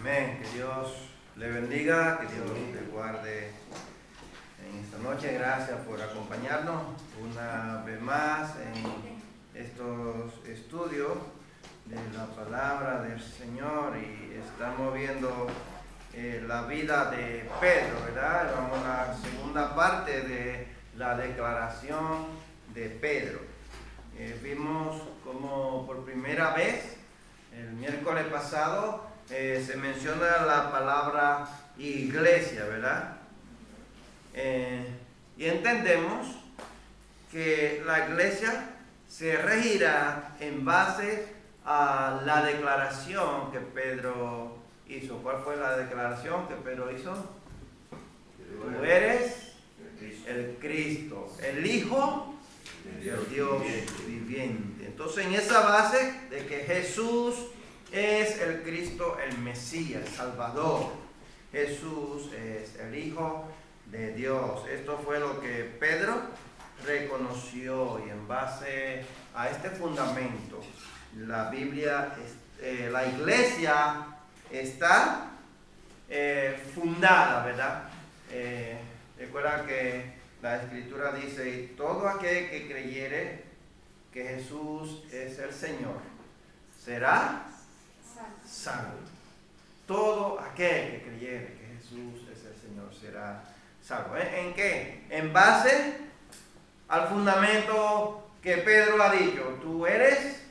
Amén. Que Dios le bendiga, que Dios le guarde en esta noche. Gracias por acompañarnos una vez más en estos estudios de la palabra del Señor. Y estamos viendo la vida de Pedro, ¿verdad? Vamos a la segunda parte de la declaración de Pedro. Vimos como por primera vez el miércoles pasado se menciona la palabra iglesia, ¿verdad? Y entendemos que la iglesia se regirá en base a la declaración que Pedro hizo. ¿Cuál fue la declaración que Pedro hizo? Tú eres el Cristo, el Hijo del Dios viviente. Entonces, en esa base de que Jesús es el Cristo, el Mesías, el Salvador, Jesús es el Hijo de Dios. Esto fue lo que Pedro reconoció, y en base a este fundamento, la Biblia, la iglesia está fundada, ¿verdad? Recuerda que la Escritura dice: y todo aquel que creyere que Jesús es el Señor será salvo. Todo aquel que creyere que Jesús es el Señor será salvo. ¿En qué? En base al fundamento que Pedro ha dicho: tú eres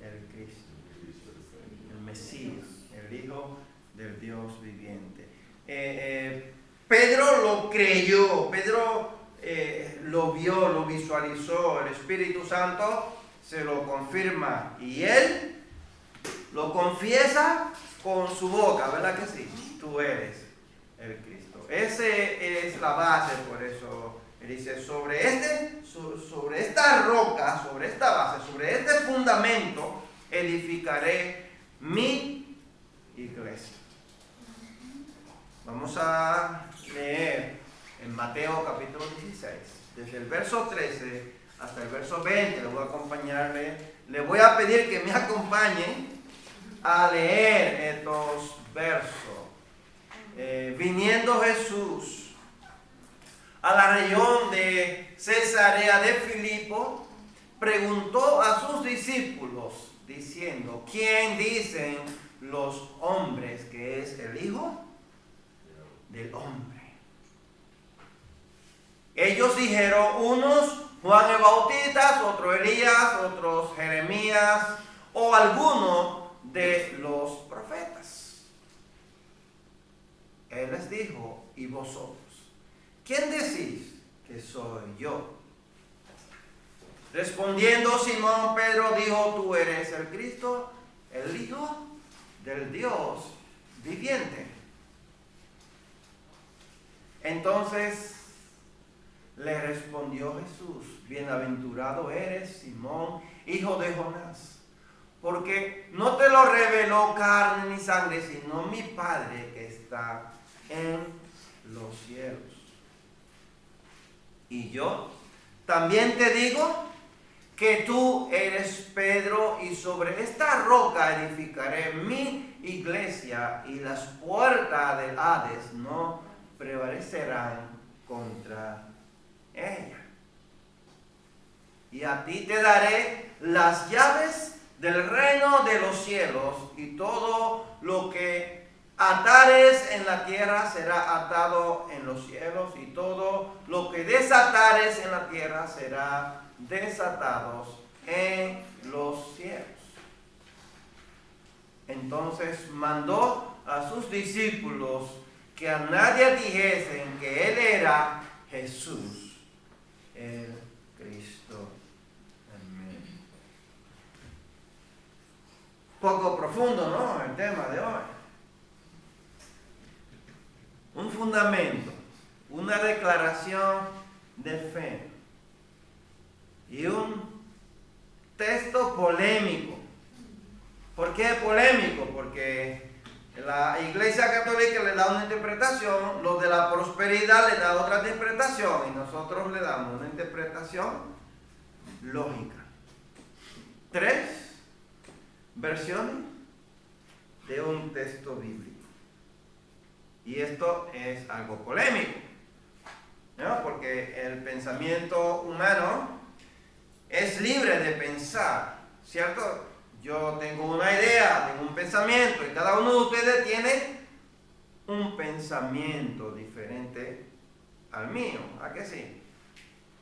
el Cristo, el Mesías, el Hijo del Dios viviente. Pedro lo creyó, Pedro lo vio, lo visualizó. El Espíritu Santo se lo confirma y él lo confiesa con su boca, ¿verdad que sí? Tú eres el Cristo. Esa es la base. Por eso él dice: sobre esta roca, sobre esta base, sobre este fundamento edificaré mi iglesia. Vamos a leer en Mateo capítulo 16, desde el verso 13 hasta el verso 20. Le voy a pedir que me acompañen a leer estos versos. Viniendo Jesús a la región de Cesarea de Filipo, preguntó a sus discípulos diciendo: ¿quién dicen los hombres que es el Hijo del Hombre? Ellos dijeron: unos Juan el Bautista, otros Elías, otros Jeremías o alguno de los profetas. Él les dijo: ¿y vosotros? ¿Quién decís que soy yo? Respondiendo Simón Pedro dijo: tú eres el Cristo, el Hijo del Dios viviente. Entonces le respondió Jesús: bienaventurado eres, Simón, hijo de Jonás, porque no te lo reveló carne ni sangre, sino mi Padre que está en los cielos. Y yo también te digo que tú eres Pedro, y sobre esta roca edificaré mi iglesia, y las puertas del Hades no prevalecerán contra ella. Y a ti te daré las llaves del reino de los cielos, y todo lo que atares en la tierra será atado en los cielos, y todo lo que desatares en la tierra será desatado en los cielos. Entonces mandó a sus discípulos que a nadie dijesen que él era Jesús el Cristo. Amén. Poco profundo, ¿no?, el tema de hoy. Un fundamento, una declaración de fe y un texto polémico. ¿Por qué polémico? Porque la Iglesia Católica le da una interpretación, los de la prosperidad le dan otra interpretación, y nosotros le damos una interpretación lógica. 3 versiones de un texto bíblico. Y esto es algo polémico, ¿no? Porque el pensamiento humano es libre de pensar, ¿cierto? Yo tengo una idea, tengo un pensamiento, y cada uno de ustedes tiene un pensamiento diferente al mío, ¿a qué sí?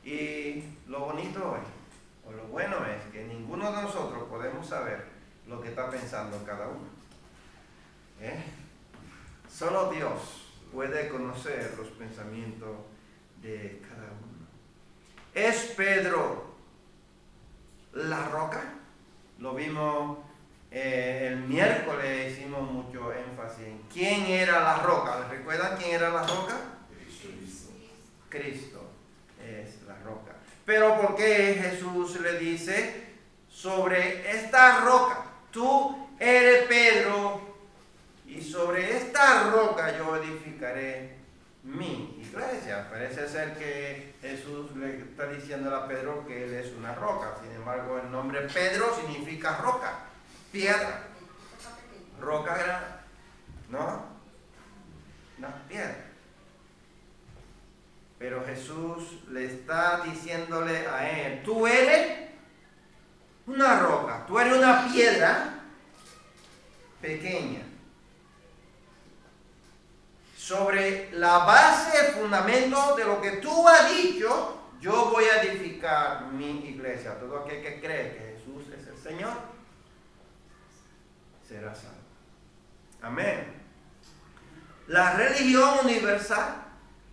Y lo bonito es, o lo bueno es, que ninguno de nosotros podemos saber lo que está pensando cada uno. Solo Dios puede conocer los pensamientos de cada uno. ¿Es Pedro la roca? Lo vimos el miércoles, hicimos mucho énfasis en quién era la roca. ¿Recuerdan quién era la roca? Cristo es la roca. Pero ¿por qué Jesús le dice sobre esta roca? Tú eres Pedro y sobre esta roca yo edificaré mi iglesia. Parece ser que Jesús le está diciendo a Pedro que él es una roca. Sin embargo, el nombre Pedro significa roca, piedra. Roca grande, ¿no? Una piedra. Pero Jesús le está diciéndole a él, tú eres una roca, tú eres una piedra pequeña. Sobre la base, el fundamento de lo que tú has dicho, yo voy a edificar mi iglesia. Todo aquel que cree que Jesús es el Señor, será salvo. Amén. La religión universal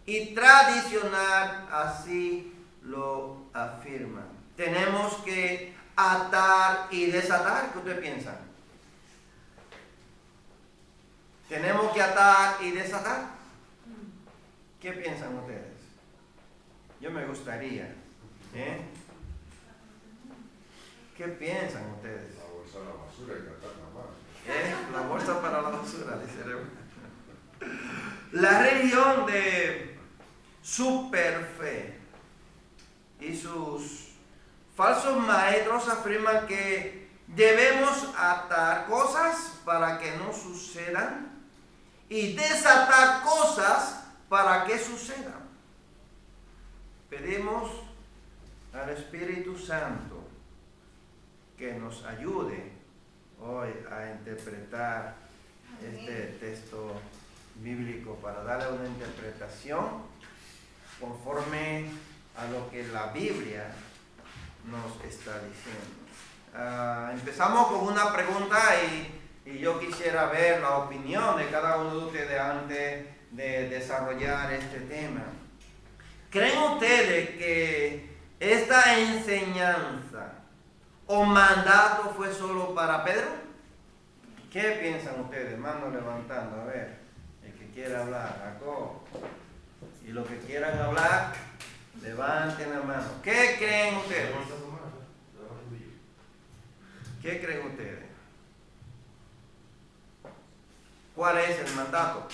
y tradicional así lo afirma. Tenemos que atar y desatar. ¿Qué ustedes piensan? ¿Tenemos que atar y desatar? ¿Qué piensan ustedes? Yo me gustaría. ¿Qué piensan ustedes? La bolsa de la basura hay que atarla más. La bolsa para la basura, dice. La religión de superfe y sus falsos maestros afirman que debemos atar cosas para que no sucedan y desatar cosas para que sucedan. Pedimos al Espíritu Santo que nos ayude hoy a interpretar este texto bíblico para darle una interpretación conforme a lo que la Biblia nos está diciendo. Empezamos con una pregunta y yo quisiera ver la opinión de cada uno de ustedes antes de desarrollar este tema. ¿Creen ustedes que esta enseñanza o mandato fue solo para Pedro? ¿Qué piensan ustedes? Mano levantando, a ver, el que quiera hablar, Jacob. Y los que quieran hablar, levanten la mano. ¿Qué creen ustedes? ¿Qué creen ustedes? ¿Cuál es el mandato?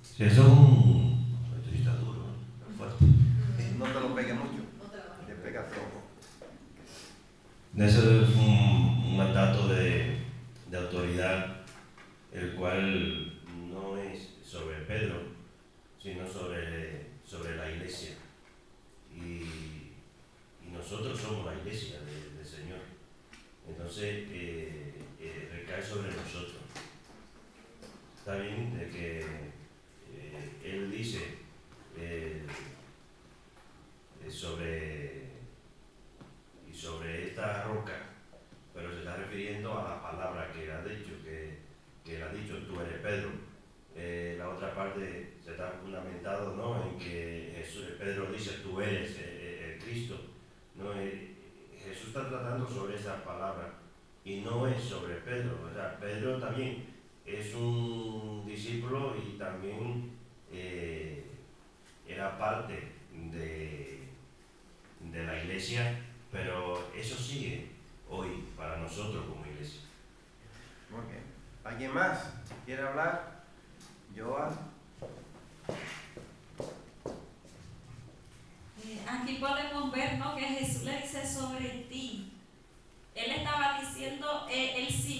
Si eso es un está duro, fuerte. No te lo pegue mucho, te pega poco. Eso es un mandato de autoridad, el cual no es sobre Pedro, sino sobre la iglesia. Y nosotros somos la iglesia del Señor. Entonces, recae sobre nosotros. Está bien de que Él dice sobre esta roca, pero se está refiriendo a la palabra que él ha dicho, que él ha dicho, tú eres Pedro. La otra parte se está fundamentado, ¿no?, en que Pedro dice, tú eres el Cristo, ¿no? Jesús está tratando sobre esa palabra y no es sobre Pedro. O sea, Pedro también es un discípulo y también era parte de la iglesia, pero eso sigue hoy para nosotros como iglesia. Muy bien. ¿Alguien más quiere hablar? Joan. Aquí podemos ver, ¿no?, que Jesús le dice sobre ti. Él estaba diciendo, él sí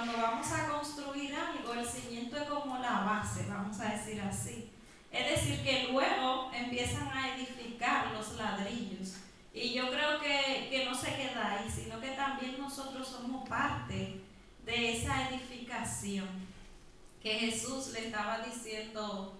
cuando vamos a construir algo, el cimiento es como la base, vamos a decir así. Es decir, que luego empiezan a edificar los ladrillos. Y yo creo que no se queda ahí, sino que también nosotros somos parte de esa edificación que Jesús le estaba diciendo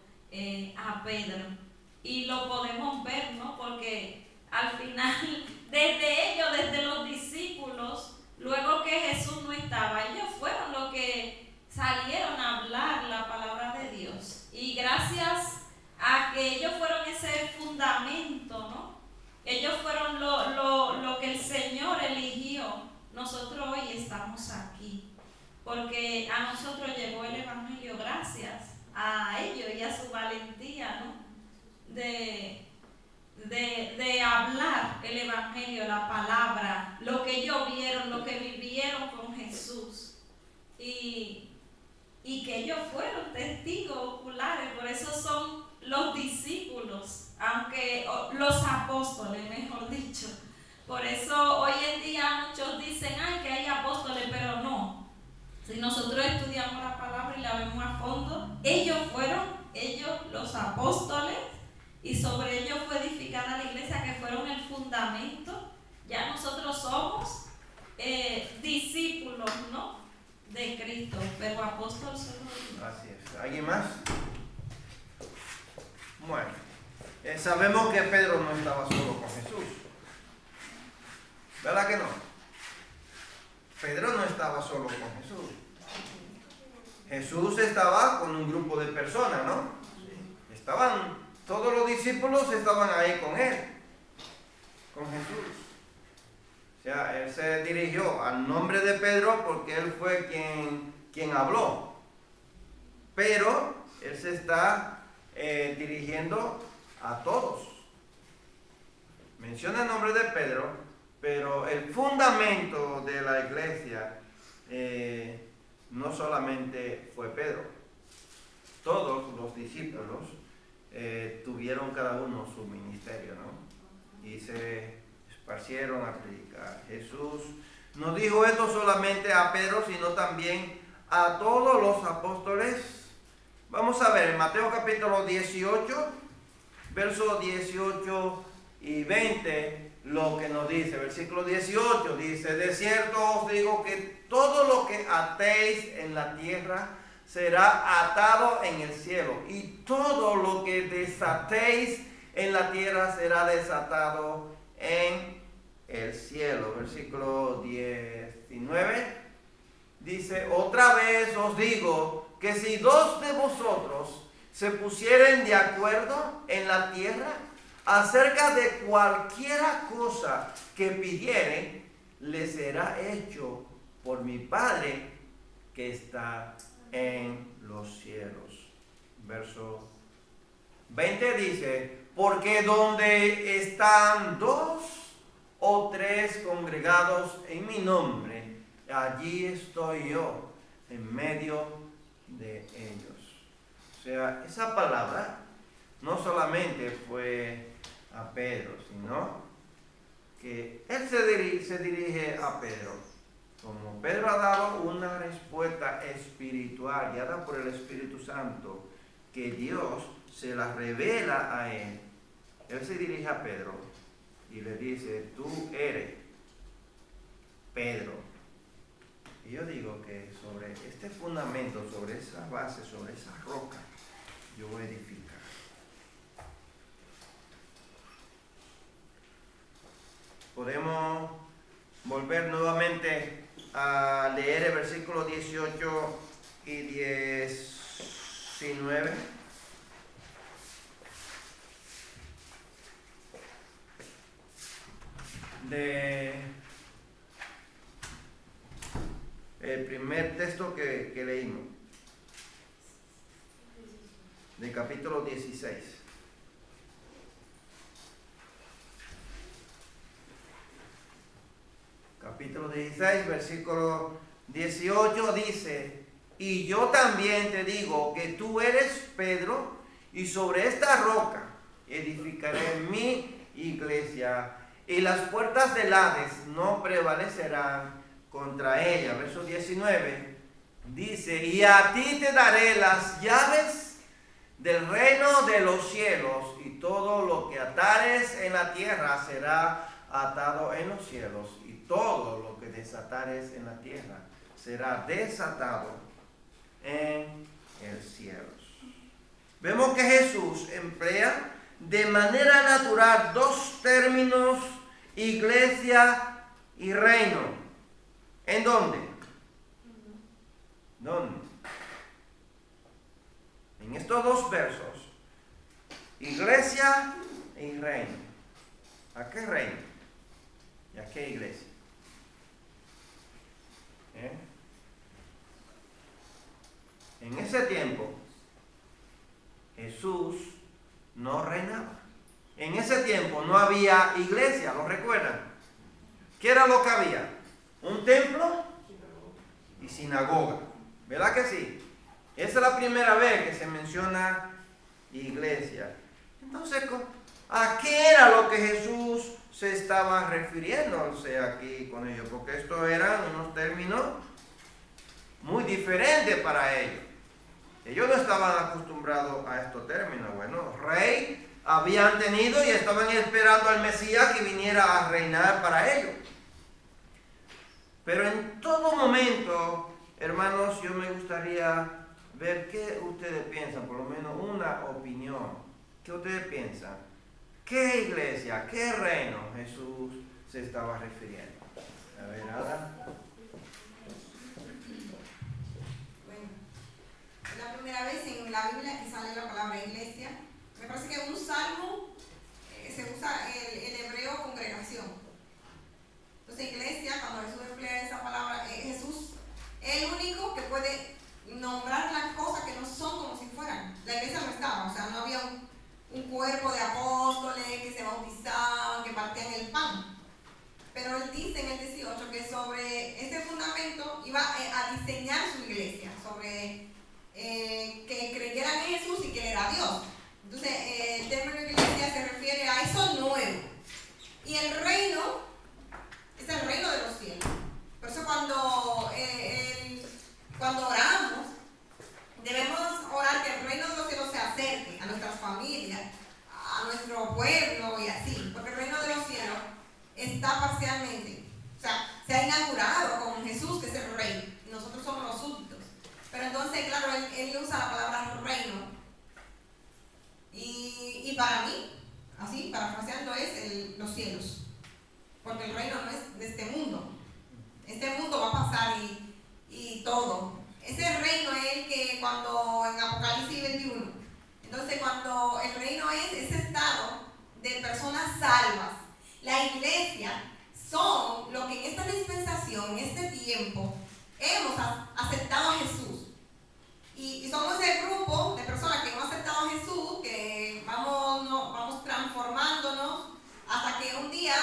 a Pedro. Y lo podemos ver, ¿no? Porque al final, desde los discípulos, luego que Jesús no estaba, ellos fueron los que salieron a hablar la palabra de Dios. Y gracias a que ellos fueron ese fundamento, ¿no? Ellos fueron lo que el Señor eligió. Nosotros hoy estamos aquí, porque a nosotros llegó el Evangelio gracias a ellos y a su valentía, ¿no? De hablar el Evangelio, la palabra, lo que ellos vieron, lo que vivieron con Jesús. Y que ellos fueron testigos oculares, por eso son los discípulos, aunque los apóstoles, mejor dicho. Por eso hoy en día muchos dicen, ay, que hay apóstoles, pero no. Si nosotros estudiamos la palabra y la vemos a fondo, ellos los apóstoles, y sobre ellos fue edificada la iglesia, que fueron el fundamento. Ya nosotros somos discípulos, ¿no?, de Cristo, pero apóstoles solo. Así es. ¿Alguien más? Bueno, sabemos que Pedro no estaba solo con Jesús. ¿Verdad que no? Pedro no estaba solo con Jesús. Jesús estaba con un grupo de personas, ¿no? Todos los discípulos estaban ahí con él, con Jesús. O sea, él se dirigió al nombre de Pedro porque él fue quien habló. Pero él se está dirigiendo a todos. Menciona el nombre de Pedro, pero el fundamento de la iglesia no solamente fue Pedro. Todos los discípulos tuvieron cada uno su ministerio, ¿no? Y se esparcieron a predicar. Jesús no dijo esto solamente a Pedro, sino también a todos los apóstoles. Vamos a ver en Mateo capítulo 18, versos 18 y 20, lo que nos dice. Versículo 18 dice: de cierto os digo que todo lo que atéis en la tierra será atado en el cielo, y todo lo que desatéis en la tierra será desatado en el cielo. Versículo 19 dice: otra vez os digo que si dos de vosotros se pusieren de acuerdo en la tierra acerca de cualquiera cosa que pidieren, le será hecho por mi Padre que está en los cielos. Verso 20 dice: porque donde están dos o tres congregados en mi nombre, allí estoy yo en medio de ellos. O sea, esa palabra no solamente fue a Pedro, sino que él se dirige a Pedro. Como Pedro ha dado una respuesta espiritual guiada por el Espíritu Santo, que Dios se la revela a él, él se dirige a Pedro y le dice: tú eres Pedro. Y yo digo que sobre este fundamento, sobre esa base, sobre esa roca, yo voy a edificar. Podemos volver nuevamente a leer el versículo 18 y 19. El primer texto que leímos, de capítulo 16. Capítulo 16, versículo 18 dice: y yo también te digo que tú eres Pedro, y sobre esta roca edificaré mi iglesia, y las puertas del Hades no prevalecerán contra ella. Verso 19 dice, y a ti te daré las llaves del reino de los cielos, y todo lo que atares en la tierra será atado en los cielos, y todo lo que desatares en la tierra será desatado en el cielo. Vemos que Jesús emplea de manera natural dos términos, iglesia y reino. ¿En dónde? ¿Dónde? En estos dos versos, iglesia y reino. ¿A qué reino? ¿Y a qué iglesia? En ese tiempo, Jesús no reinaba. En ese tiempo no había iglesia, ¿lo recuerdan? ¿Qué era lo que había? Un templo y sinagoga. ¿Verdad que sí? Esa es la primera vez que se menciona iglesia. Entonces, ¿a qué era lo que Jesús se estaba refiriéndose aquí con ellos? Porque estos eran unos términos muy diferentes para ellos. Ellos no estaban acostumbrados a estos términos. Bueno, rey habían tenido y estaban esperando al Mesías que viniera a reinar para ellos. Pero en todo momento, hermanos, yo me gustaría ver qué ustedes piensan, por lo menos una opinión. ¿Qué ustedes piensan? ¿Qué iglesia, qué reino Jesús se estaba refiriendo? A ver, Ada. La primera vez en la Biblia que sale la palabra iglesia, me parece que en un salmo se usa el hebreo congregación. Entonces iglesia, cuando Jesús emplea esa palabra, Jesús es el único que puede nombrar las cosas que no son como si fueran. La iglesia no estaba, o sea, no había un cuerpo de apóstoles que se bautizaban, que partían el pan. Pero él dice en el 18 que sobre este fundamento iba a diseñar su iglesia, sobre que creyeran en Jesús y que él era Dios. Entonces, el término iglesia se refiere a eso nuevo. Y el reino es el reino de los cielos. Por eso cuando oramos, debemos orar que el reino de los cielos se acerque a nuestras familias, a nuestro pueblo y así. Porque el reino de los cielos está parcialmente, o sea, se ha inaugurado con Jesús, que es el rey, y nosotros somos los súbditos. Pero entonces, claro, él usa la palabra reino. Y para mí, así, parafraseando, es los cielos. Porque el reino no es de este mundo. Este mundo va a pasar y todo. Ese reino es el que cuando en Apocalipsis 21. Entonces, cuando el reino es ese estado de personas salvas, la iglesia son lo que en esta dispensación, en este tiempo, hemos aceptado a Jesús. Y somos ese grupo de personas que hemos aceptado a Jesús, que vamos transformándonos hasta que un día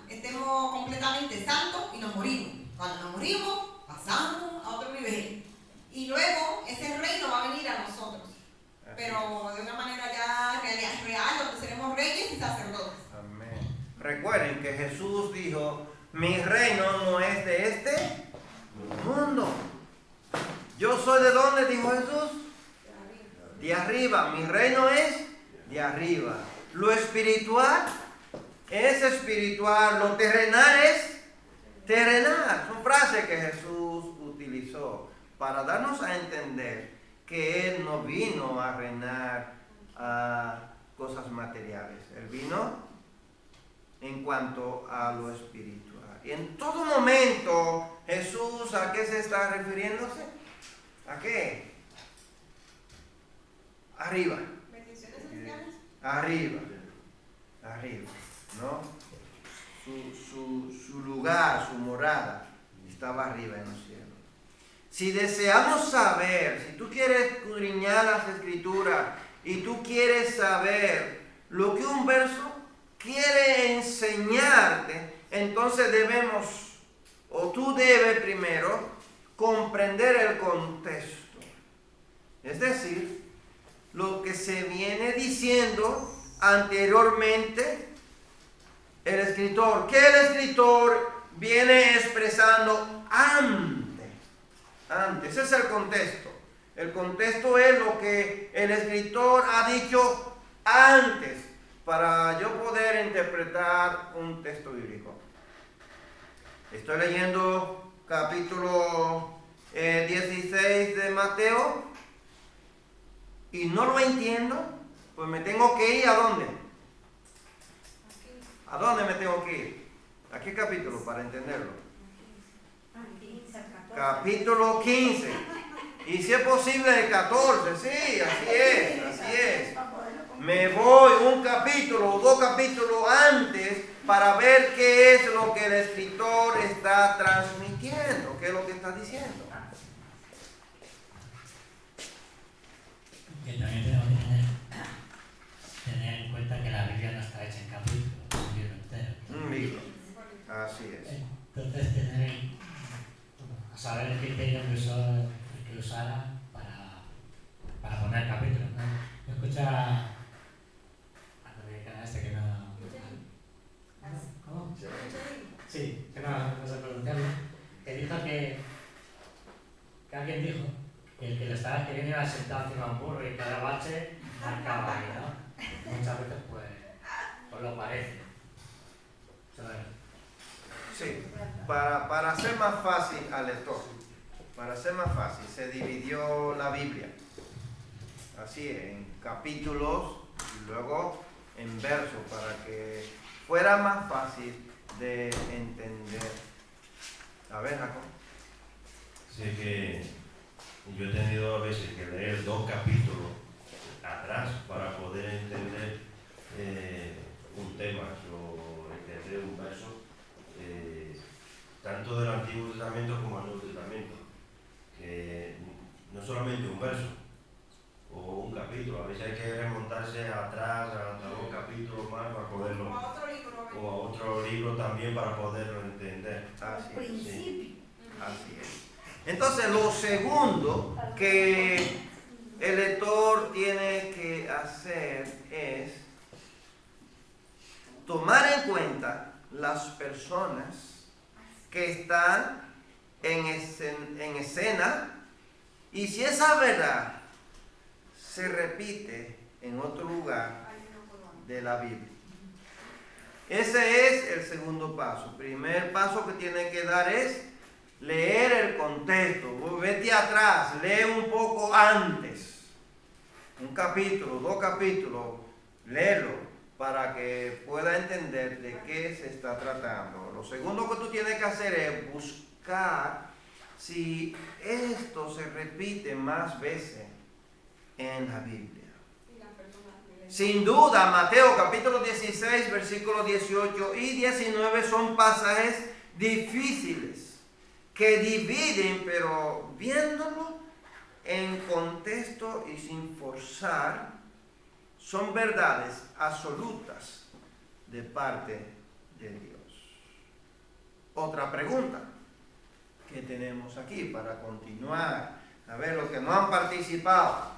estemos completamente santos y nos morimos. Cuando nos morimos, pasamos a otro nivel. Y luego ese reino va a venir a nosotros. Pero de una manera ya real, donde seremos reyes y sacerdotes. Amén. Recuerden que Jesús dijo, mi reino no es de este mundo. Yo soy de dónde, dijo Jesús. De arriba. Mi reino es de arriba. Lo espiritual es espiritual. Lo terrenal es terrenal. Son frases que Jesús utilizó para darnos a entender que Él no vino a reinar a cosas materiales. Él vino en cuanto a lo espiritual. Y en todo momento, Jesús, ¿a qué se está refiriéndose? ¿A qué? Arriba. ¿Bendiciones celestiales? Arriba. ¿No? Su lugar, su morada, estaba arriba en los cielos. Si deseamos saber, si tú quieres escudriñar las escrituras y tú quieres saber lo que un verso quiere enseñarte, entonces debemos, o tú debes primero, comprender el contexto. Es decir, lo que se viene diciendo anteriormente el escritor. Que el escritor viene expresando antes. Antes. Ese es el contexto. El contexto es lo que el escritor ha dicho antes para yo poder interpretar un texto bíblico. Estoy leyendo capítulo 16 de Mateo y no lo entiendo, pues me tengo que ir ¿a dónde? ¿A dónde me tengo que ir? ¿A qué capítulo para entenderlo? Capítulo 15. Y si es posible el 14, sí, así es. Me voy un capítulo o 2 capítulos antes para ver qué es lo que el escritor está transmitiendo, qué es lo que está diciendo. Que también tenemos que tener en cuenta que la Biblia no está hecha en capítulos, es un libro entero. Un libro, así es. Entonces a saber el criterio que usara para poner capítulos, ¿no? Yo escucha que no... ¿Cómo? Sí, que no sé pronunciarlo. Que dijo que alguien dijo que el que lo estaba escribiendo iba sentado encima de un burro y cada bache marcaba ahí, ¿no? Muchas veces pues lo parece. ¿Sabes? Sí, para hacer más fácil al lector, se dividió la Biblia, así en capítulos y luego en versos, para que fuera más fácil de entender. A ver, Jacob. Sí, que yo he tenido a veces que leer 2 capítulos atrás para poder entender un tema o entender un verso, tanto del Antiguo Testamento como del Nuevo Testamento, que no solamente un verso o un capítulo, a veces hay que remontarse atrás hasta 2 capítulos más para poderlo, o a otro libro también para poderlo entender. Así es. Sí. Así es. Entonces, lo segundo que el lector tiene que hacer es tomar en cuenta las personas que están en escena, y si esa verdad se repite en otro lugar de la Biblia. Ese es el segundo paso. El primer paso que tiene que dar es leer el contexto. Vete atrás, lee un poco antes. Un capítulo, 2 capítulos, léelo para que pueda entender de qué se está tratando. Lo segundo que tú tienes que hacer es buscar si esto se repite más veces en la Biblia. Sin duda, Mateo capítulo 16, versículos 18 y 19 son pasajes difíciles que dividen, pero viéndolo en contexto y sin forzar, son verdades absolutas de parte de Dios. Otra pregunta que tenemos aquí para continuar, a ver, los que no han participado.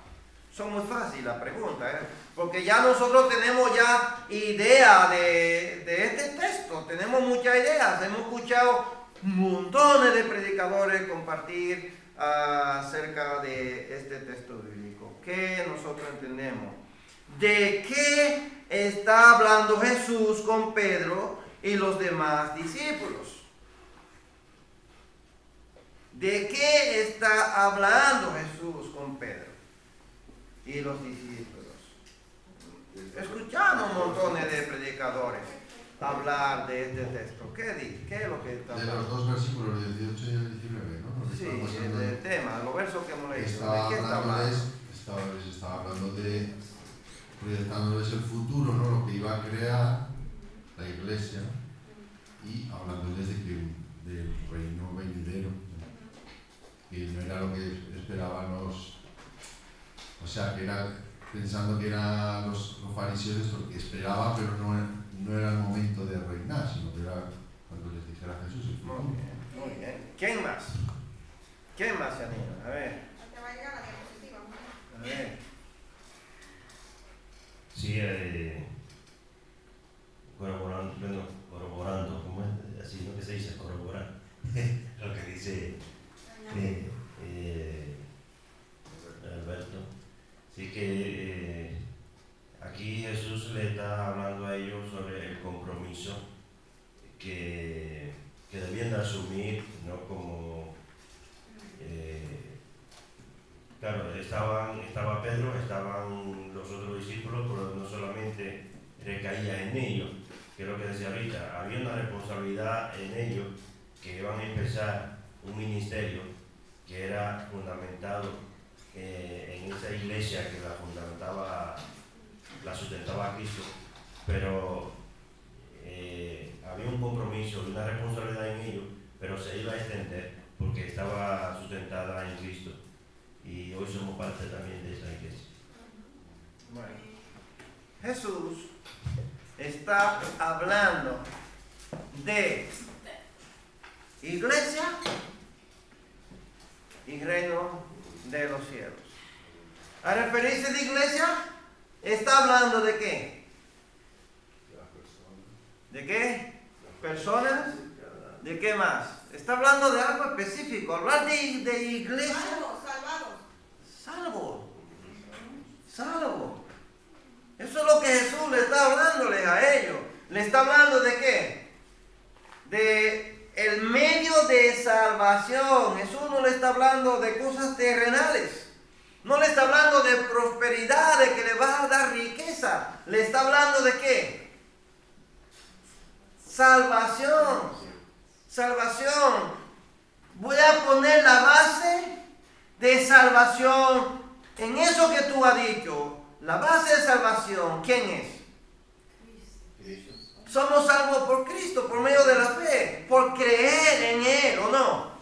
Son muy fáciles las preguntas, porque ya nosotros tenemos ya idea de este texto, tenemos muchas ideas, hemos escuchado montones de predicadores compartir acerca de este texto bíblico. ¿Qué nosotros entendemos? ¿De qué está hablando Jesús con Pedro y los demás discípulos? ¿De qué está hablando Jesús con Pedro y los discípulos? Escuchamos montones de predicadores hablar de este texto. ¿Qué es lo que está hablando? De los 2 versículos, el 18 y el 19, ¿no? Sí, el tema, los versos que hemos leído. Estaba ¿De qué está hablando? les estaba hablando de, proyectándoles el futuro, ¿no? Lo que iba a crear la iglesia, y hablándoles del reino venidero, que no era lo que esperaban o sea, que era pensando que eran los fariseos lo que esperaban, pero no era el momento de reinar, sino que era cuando les dijera Jesús el futuro. Muy bien. ¿Quién más? ¿Quién más se anima? A ver. Te va a llegar la diapositiva. A ver. Sí, corroborando, ¿cómo es? Así, ¿no? Que se dice corroborar. Lo que dice no como... claro, estaba Pedro, estaban los otros discípulos, pero no solamente recaía en ellos, que es lo que decía ahorita, había una responsabilidad en ellos que iban a empezar un ministerio que era fundamentado en esa iglesia que la sustentaba Cristo, pero había un compromiso y una responsabilidad en ellos, pero se iba a extender porque estaba sustentada en Cristo, y hoy somos parte también de esa iglesia. Bueno, Jesús está hablando de iglesia y reino de los cielos. Al referirse de iglesia, está hablando de qué? ¿De qué? Personas. ¿De qué más? Está hablando de algo específico. Hablar de iglesia. Salvo. Eso es lo que Jesús le está hablándoles a ellos. ¿Le está hablando de qué? De el medio de salvación. Jesús no le está hablando de cosas terrenales. No le está hablando de prosperidad, de que le va a dar riqueza. Le está hablando de qué? Salvación. Voy a poner la base de salvación en eso que tú has dicho. La base de salvación, ¿quién es? Cristo. Somos salvos por Cristo, por medio de la fe, por creer en Él, ¿o no?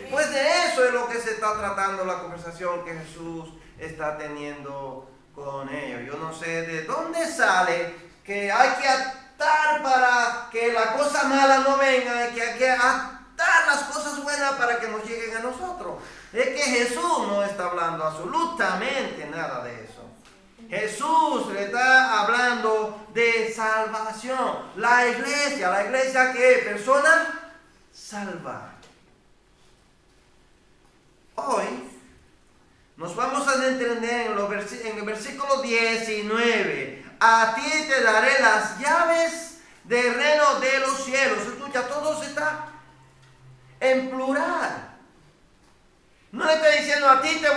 Pues de eso es lo que se está tratando la conversación que Jesús está teniendo con ellos. Yo no sé de dónde sale que hay que atar para que la cosa mala no venga, y que hay que atar las cosas buenas para que nos lleguen a nosotros. Es que Jesús no está hablando absolutamente nada de eso. Jesús le está hablando de salvación. La iglesia que es persona salva. Hoy nos vamos a entender en el versículo 19. A ti te daré las llaves del reino de los cielos. Escucha, todo está en plural. No le está diciendo a ti te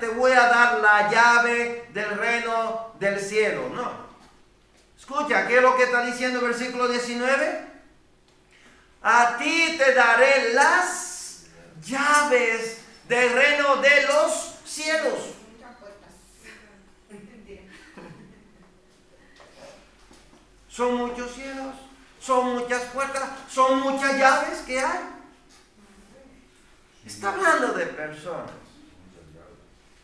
voy a dar la llave del reino del cielo. No. Escucha, ¿qué es lo que está diciendo el versículo 19? A ti te daré las llaves del reino de los cielos. Son muchos cielos, son muchas puertas, son muchas llaves que hay. Está hablando de personas.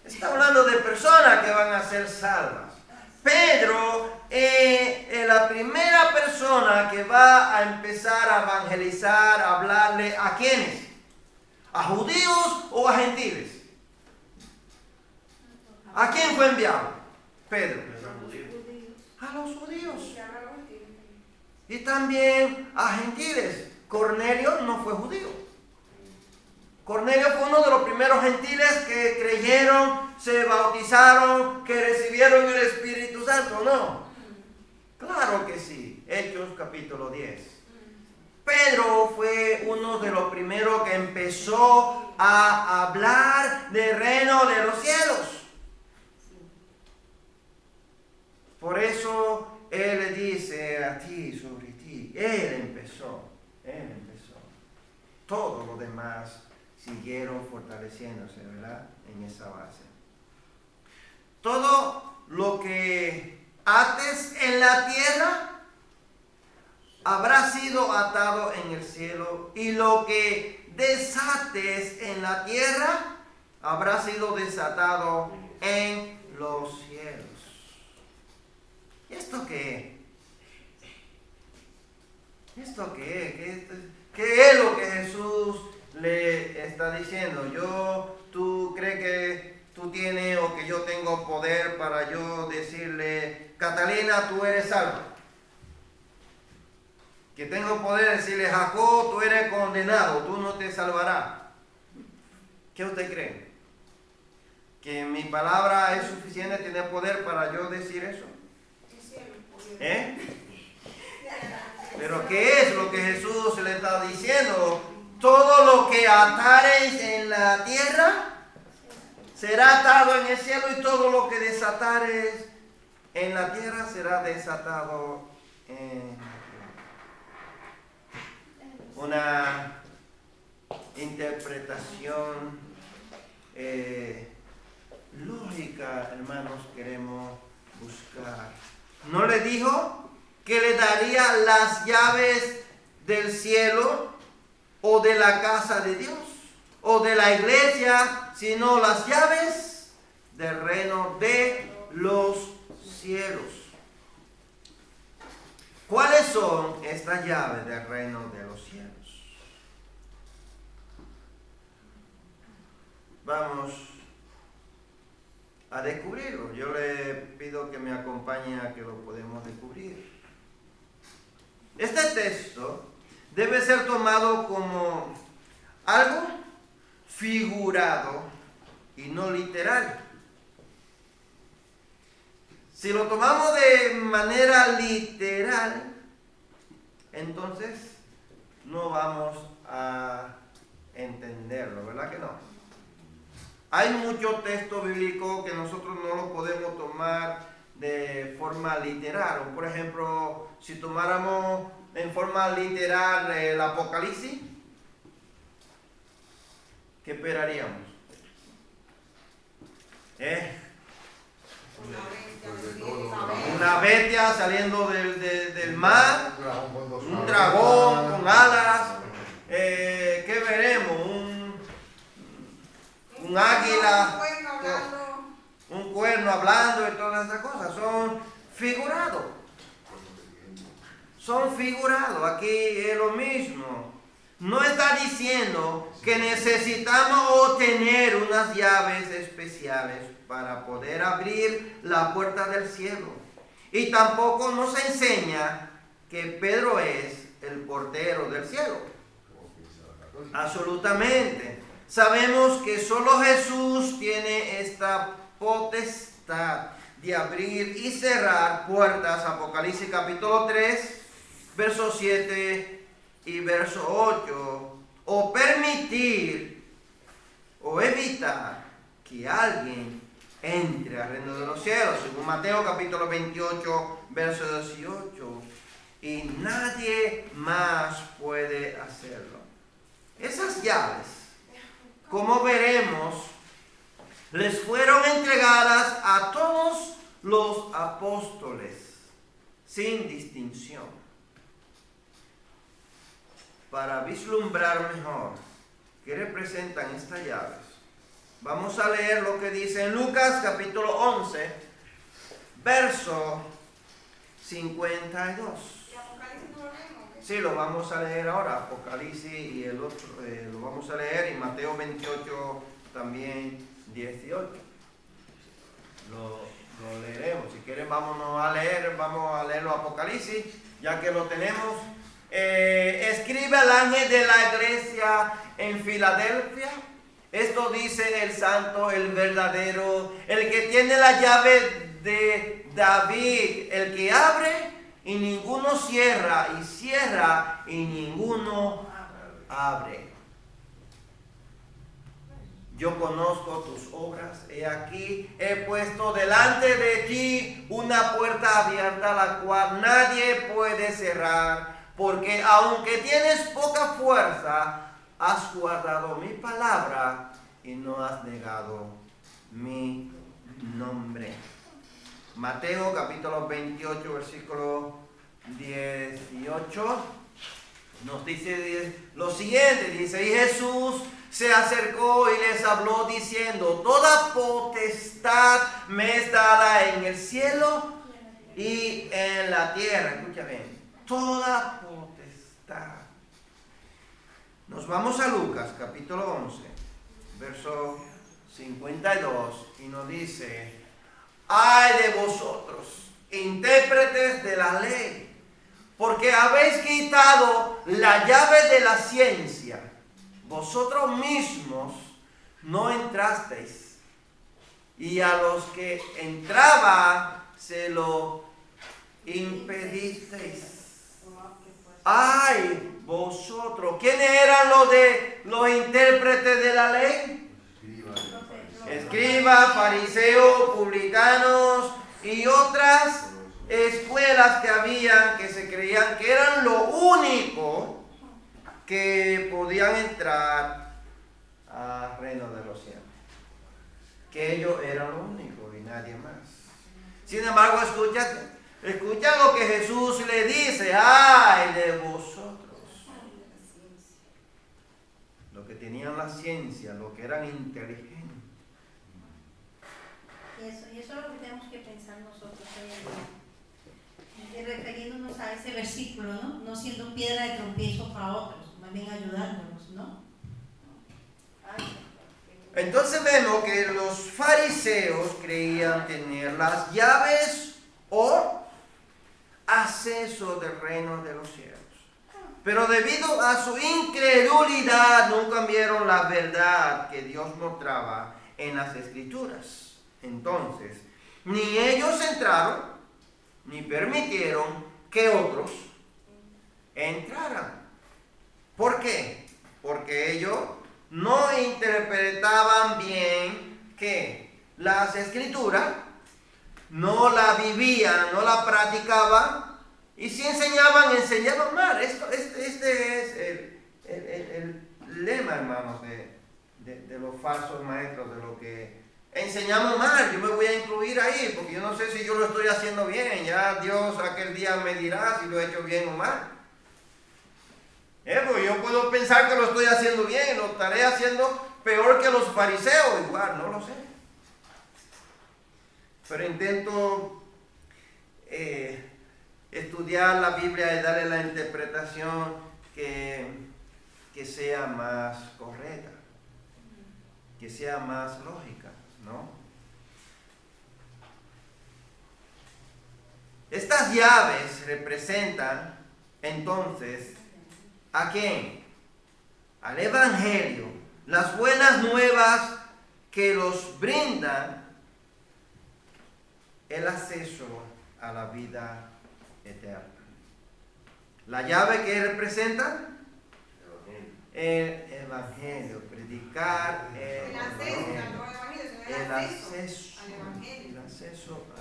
Está hablando de personas que van a ser salvas. Pedro es la primera persona que va a empezar a evangelizar, a hablarle a ¿quiénes? ¿A judíos o a gentiles? ¿A quién fue enviado? Pedro. A los judíos. Y también a gentiles. Cornelio no fue judío. Cornelio fue uno de los primeros gentiles que creyeron, se bautizaron, que recibieron el Espíritu Santo, ¿no? Claro que sí. Hechos capítulo 10. Pedro fue uno de los primeros que empezó a hablar del reino de los cielos. Por eso él le dice a ti, sobre ti. Él empezó. Todo lo demás siguieron fortaleciéndose, ¿verdad? En esa base. Todo lo que ates en la tierra habrá sido atado en el cielo, y lo que desates en la tierra habrá sido desatado en los cielos. ¿Y esto qué es? ¿Esto qué es? ¿Qué es lo que Jesús le está diciendo? ¿Tú crees que tú tienes o que yo tengo poder para yo decirle, Catalina, tú eres salva? Que tengo poder de decirle, Jacob, tú eres condenado, tú no te salvarás. ¿Qué usted cree? ¿Que mi palabra es suficiente, tiene poder para yo decir eso? ¿Eh? Pero ¿qué es lo que Jesús le está diciendo? todo lo que atares en la tierra será atado en el cielo, y todo lo que desatares en la tierra será desatado en una interpretación lógica, hermanos, queremos buscar. ¿No le dijo que le daría las llaves del cielo o de la casa de Dios o de la iglesia, sino las llaves del reino de los cielos? ¿Cuáles son estas llaves del reino de los cielos? Vamos a descubrirlo. Yo le pido que me acompañe a que lo podemos descubrir. Este texto debe ser tomado como algo figurado y no literal. Si lo tomamos de manera literal, entonces no vamos a entenderlo, ¿verdad que no? Hay mucho texto bíblico que nosotros no lo podemos tomar de forma literal. O por ejemplo, si tomáramos en forma literal el Apocalipsis, ¿qué esperaríamos? Una bestia saliendo del mar, un dragón con alas. ¿Qué veremos? Un águila, un cuerno hablando y todas esas cosas. Son figurados. Son figurados. Aquí es lo mismo. No está diciendo que necesitamos obtener unas llaves especiales para poder abrir la puerta del cielo. Y tampoco nos enseña que Pedro es el portero del cielo. Absolutamente. Sabemos que solo Jesús tiene esta potestad de abrir y cerrar puertas. Apocalipsis capítulo 3, verso 7 y verso 8. O permitir o evitar que alguien entre al reino de los cielos, según Mateo capítulo 28, verso 18. Y nadie más puede hacerlo. Esas llaves, como veremos, les fueron entregadas a todos los apóstoles, sin distinción, para vislumbrar mejor qué representan estas llaves. Vamos a leer lo que dice en Lucas capítulo 11, verso 52. ¿Y Apocalipsis no lo leemos? Sí, lo vamos a leer ahora, Apocalipsis, y el otro lo vamos a leer, y Mateo 28 también 18. Lo leeremos. Si quieren, vamos a leerlo Apocalipsis, ya que lo tenemos. Escribe al ángel de la iglesia en Filadelfia. Esto dice el santo, el verdadero, el que tiene la llave de David, el que abre y ninguno cierra, y cierra y ninguno abre. Yo conozco tus obras, he aquí, he puesto delante de ti una puerta abierta, la cual nadie puede cerrar, porque aunque tienes poca fuerza, has guardado mi palabra y no has negado mi nombre. Mateo capítulo 28, versículo 18, nos dice lo siguiente, dice: y Jesús se acercó y les habló diciendo: toda potestad me es dada en el cielo y en la tierra. Escucha bien, toda potestad. Nos vamos a Lucas capítulo 11, verso 52, y nos dice: ay de vosotros, intérpretes de la ley, porque habéis quitado la llave de la ciencia. Vosotros mismos no entrasteis, y a los que entraban se lo impedisteis. ay, vosotros. ¿Quiénes eran los intérpretes de la ley? Escribas, fariseos, publicanos y otras escuelas que habían que se creían que eran lo único que podían entrar al reino de los cielos. Que ellos eran lo único y nadie más. Sin embargo, escucha lo que Jesús le dice, ay de vosotros. Los que tenían la ciencia, los que eran inteligentes. Y eso es lo que tenemos que pensar nosotros hoy en día. Refiriéndonos a ese versículo, ¿no? No siendo piedra de tropiezo para otros, más bien ayudándonos, ¿no? Entonces vemos que los fariseos creían tener las llaves o acceso del reino de los cielos. Pero debido a su incredulidad nunca vieron la verdad que Dios mostraba en las Escrituras. Entonces, ni ellos entraron, ni permitieron que otros entraran. ¿Por qué? Porque ellos no interpretaban bien que las Escrituras, no la vivían, no la practicaban, y si enseñaban mal. Este es el lema, hermanos, de los falsos maestros, de lo que enseñamos mal. Yo me voy a incluir ahí, porque yo no sé si yo lo estoy haciendo bien. Ya Dios aquel día me dirá si lo he hecho bien o mal. Pues yo puedo pensar que lo estoy haciendo bien, lo estaré haciendo peor que los fariseos, igual, no lo sé. Pero intento estudiar la Biblia y darle la interpretación que sea más correcta, que sea más lógica, ¿no? Estas llaves representan entonces ¿a quién? Al Evangelio, las buenas nuevas que los brindan el acceso a la vida eterna. La llave que representa el Evangelio, predicar el acceso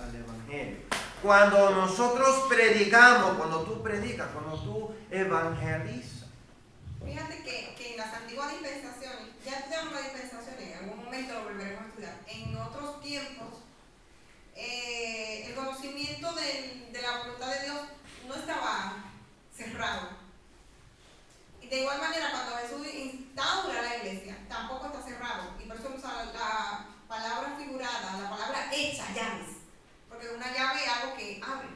al Evangelio. Cuando nosotros predicamos, cuando tú predicas, cuando tú evangelizas. Fíjate que en las antiguas dispensaciones, ya tenemos las dispensaciones, en algún momento lo volveremos a estudiar. En otros tiempos, el conocimiento de la voluntad de Dios no estaba cerrado. Y de igual manera, cuando Jesús instaura la iglesia, tampoco está cerrado. Y por eso usa la palabra figurada, la palabra hecha, llaves. Porque una llave es algo que abre.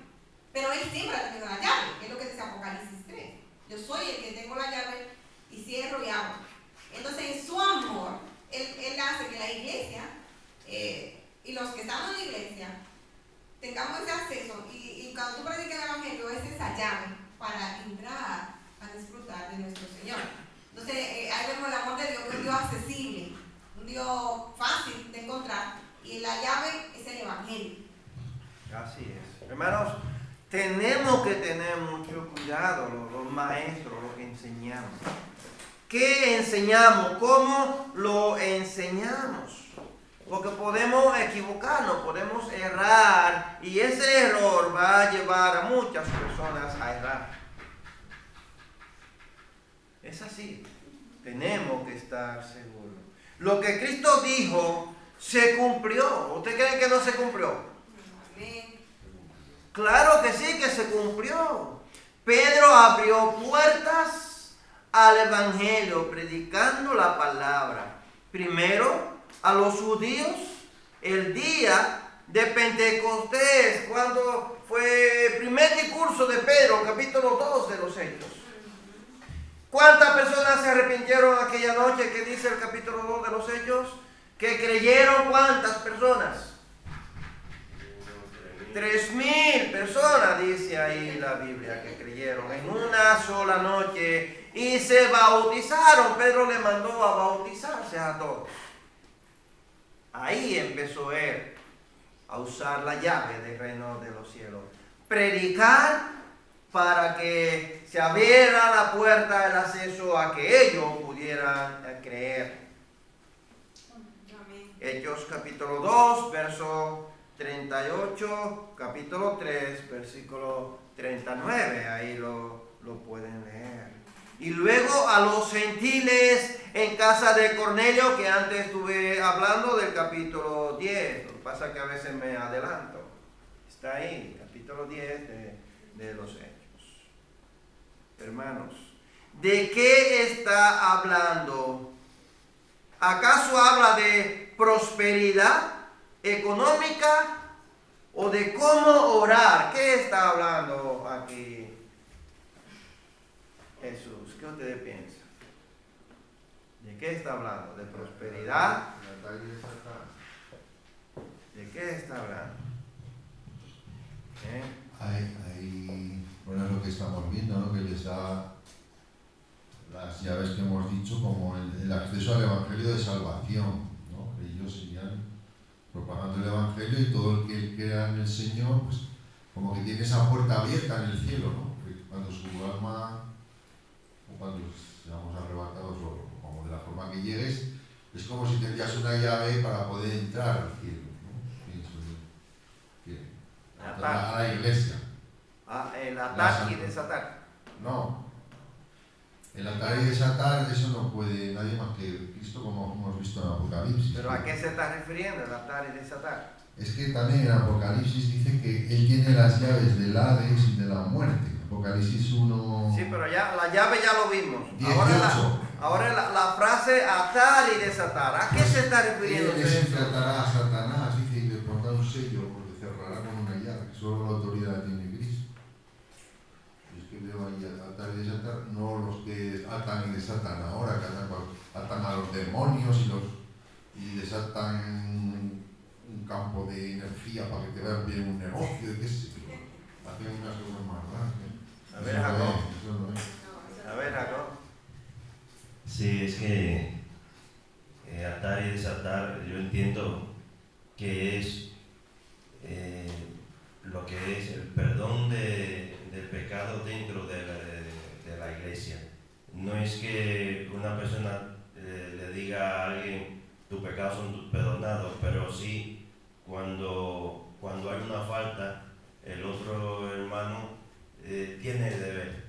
Pero él siempre ha tenido la llave, es lo que dice Apocalipsis 3. Yo soy el que tengo la llave y cierro y abro. Entonces, en su amor, él hace que la iglesia y los que estamos en la iglesia tengamos ese acceso. Y cuando tú predicas el Evangelio, es esa llave para entrar a disfrutar de nuestro Señor. Entonces, ahí vemos el amor de Dios, un Dios accesible, un Dios fácil de encontrar. Y la llave es el Evangelio. Así es. Hermanos, tenemos que tener mucho cuidado, los maestros, lo que enseñamos. ¿Qué enseñamos? ¿Cómo lo enseñamos? Porque podemos equivocarnos, podemos errar, y ese error va a llevar a muchas personas a errar. Es así. Tenemos que estar seguros. Lo que Cristo dijo se cumplió. ¿Ustedes creen que no se cumplió? Claro que sí, que se cumplió. Pedro abrió puertas al Evangelio predicando la palabra. Primero a los judíos el día de Pentecostés, cuando fue el primer discurso de Pedro, capítulo 2 de los Hechos. ¿Cuántas personas se arrepintieron aquella noche que dice el capítulo 2 de los Hechos? ¿Que creyeron cuántas personas? 3,000 personas, dice ahí la Biblia, que creyeron en una sola noche y se bautizaron. Pedro le mandó a bautizarse a todos. Ahí empezó él a usar la llave del reino de los cielos. Predicar para que se abriera la puerta, el acceso a que ellos pudieran creer. Amén. Hechos capítulo 2, verso 38, capítulo 3, versículo 39, ahí lo pueden leer. Y luego a los gentiles en casa de Cornelio, que antes estuve hablando del capítulo 10, lo que pasa es que a veces me adelanto. Está ahí, capítulo 10 de los Hechos. Hermanos, ¿de qué está hablando? ¿Acaso habla de prosperidad económica o de cómo orar? ¿Qué está hablando aquí Jesús? ¿Qué ustedes piensan? ¿De qué está hablando? ¿De prosperidad? ¿De qué está hablando? Ahí, bueno, es lo que estamos viendo, ¿no? Que les da las llaves que hemos dicho, como el acceso al Evangelio de salvación, ¿no? Que ellos seguían propagando el Evangelio y todo el que crea en el Señor, pues como que tiene esa puerta abierta en el cielo, ¿no? Que cuando su alma, o cuando seamos arrebatados, o como de la forma que llegues, es como si tendrías una llave para poder entrar al cielo, ¿no? Pienso yo. A la iglesia. El atar y desatar. No. El atar y desatar, eso no puede nadie más que Cristo, como hemos visto en Apocalipsis. ¿Pero a qué se está refiriendo el atar y desatar? Es que también en Apocalipsis dice que Él tiene las llaves del Hades y de la muerte. Apocalipsis 1... Sí, pero ya la llave ya lo vimos. 18. Ahora la frase atar y desatar. ¿A qué se está refiriendo? Él desatará a Satanás, dice, y le pondrá un sello, porque cerrará con una llave. Solo la autoridad tiene Cristo. Y es que veo ahí atar y desatar, no los que atan y desatan ahora, que atan a los demonios y desatan un campo de energía para que te vean bien un negocio, qué sé yo. Hacen unas cosas más raras. A ver, Jacob. Eso no es. A ver, Jacob. Sí, es que atar y desatar, yo entiendo que es lo que es el perdón del pecado dentro de la iglesia. No es que una persona le diga a alguien, tus pecados son perdonados, pero sí cuando hay una falta, el otro hermano tiene el deber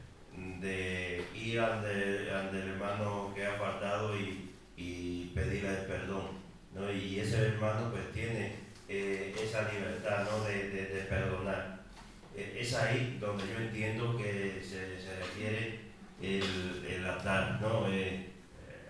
de ir ante el hermano que ha faltado y pedirle el perdón, ¿no? Y ese hermano pues tiene esa libertad, ¿no? de perdonar. Es ahí donde yo entiendo que se requiere el atar, ¿no?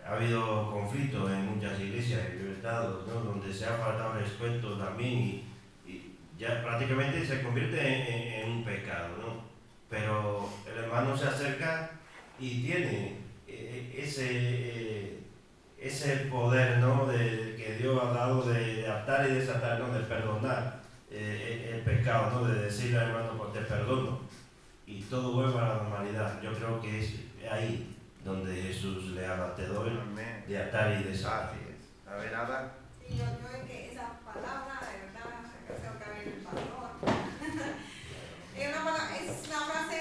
Ha habido conflictos en muchas iglesias y estados, ¿no? Donde se ha faltado respeto también y ya prácticamente se convierte en un pecado, ¿no? Pero el hermano se acerca y tiene ese poder, ¿no? Que Dios ha dado de atar y desatar, ¿no? De perdonar el pecado, ¿no? De decirle al hermano, pues te perdono y todo vuelve a la normalidad. Yo creo que es ahí donde Jesús le habla, te doy de atar y desatar. Así es. A ver, Ada. Sí, yo creo que esa palabra, de verdad, creo que había el pastor. Es una frase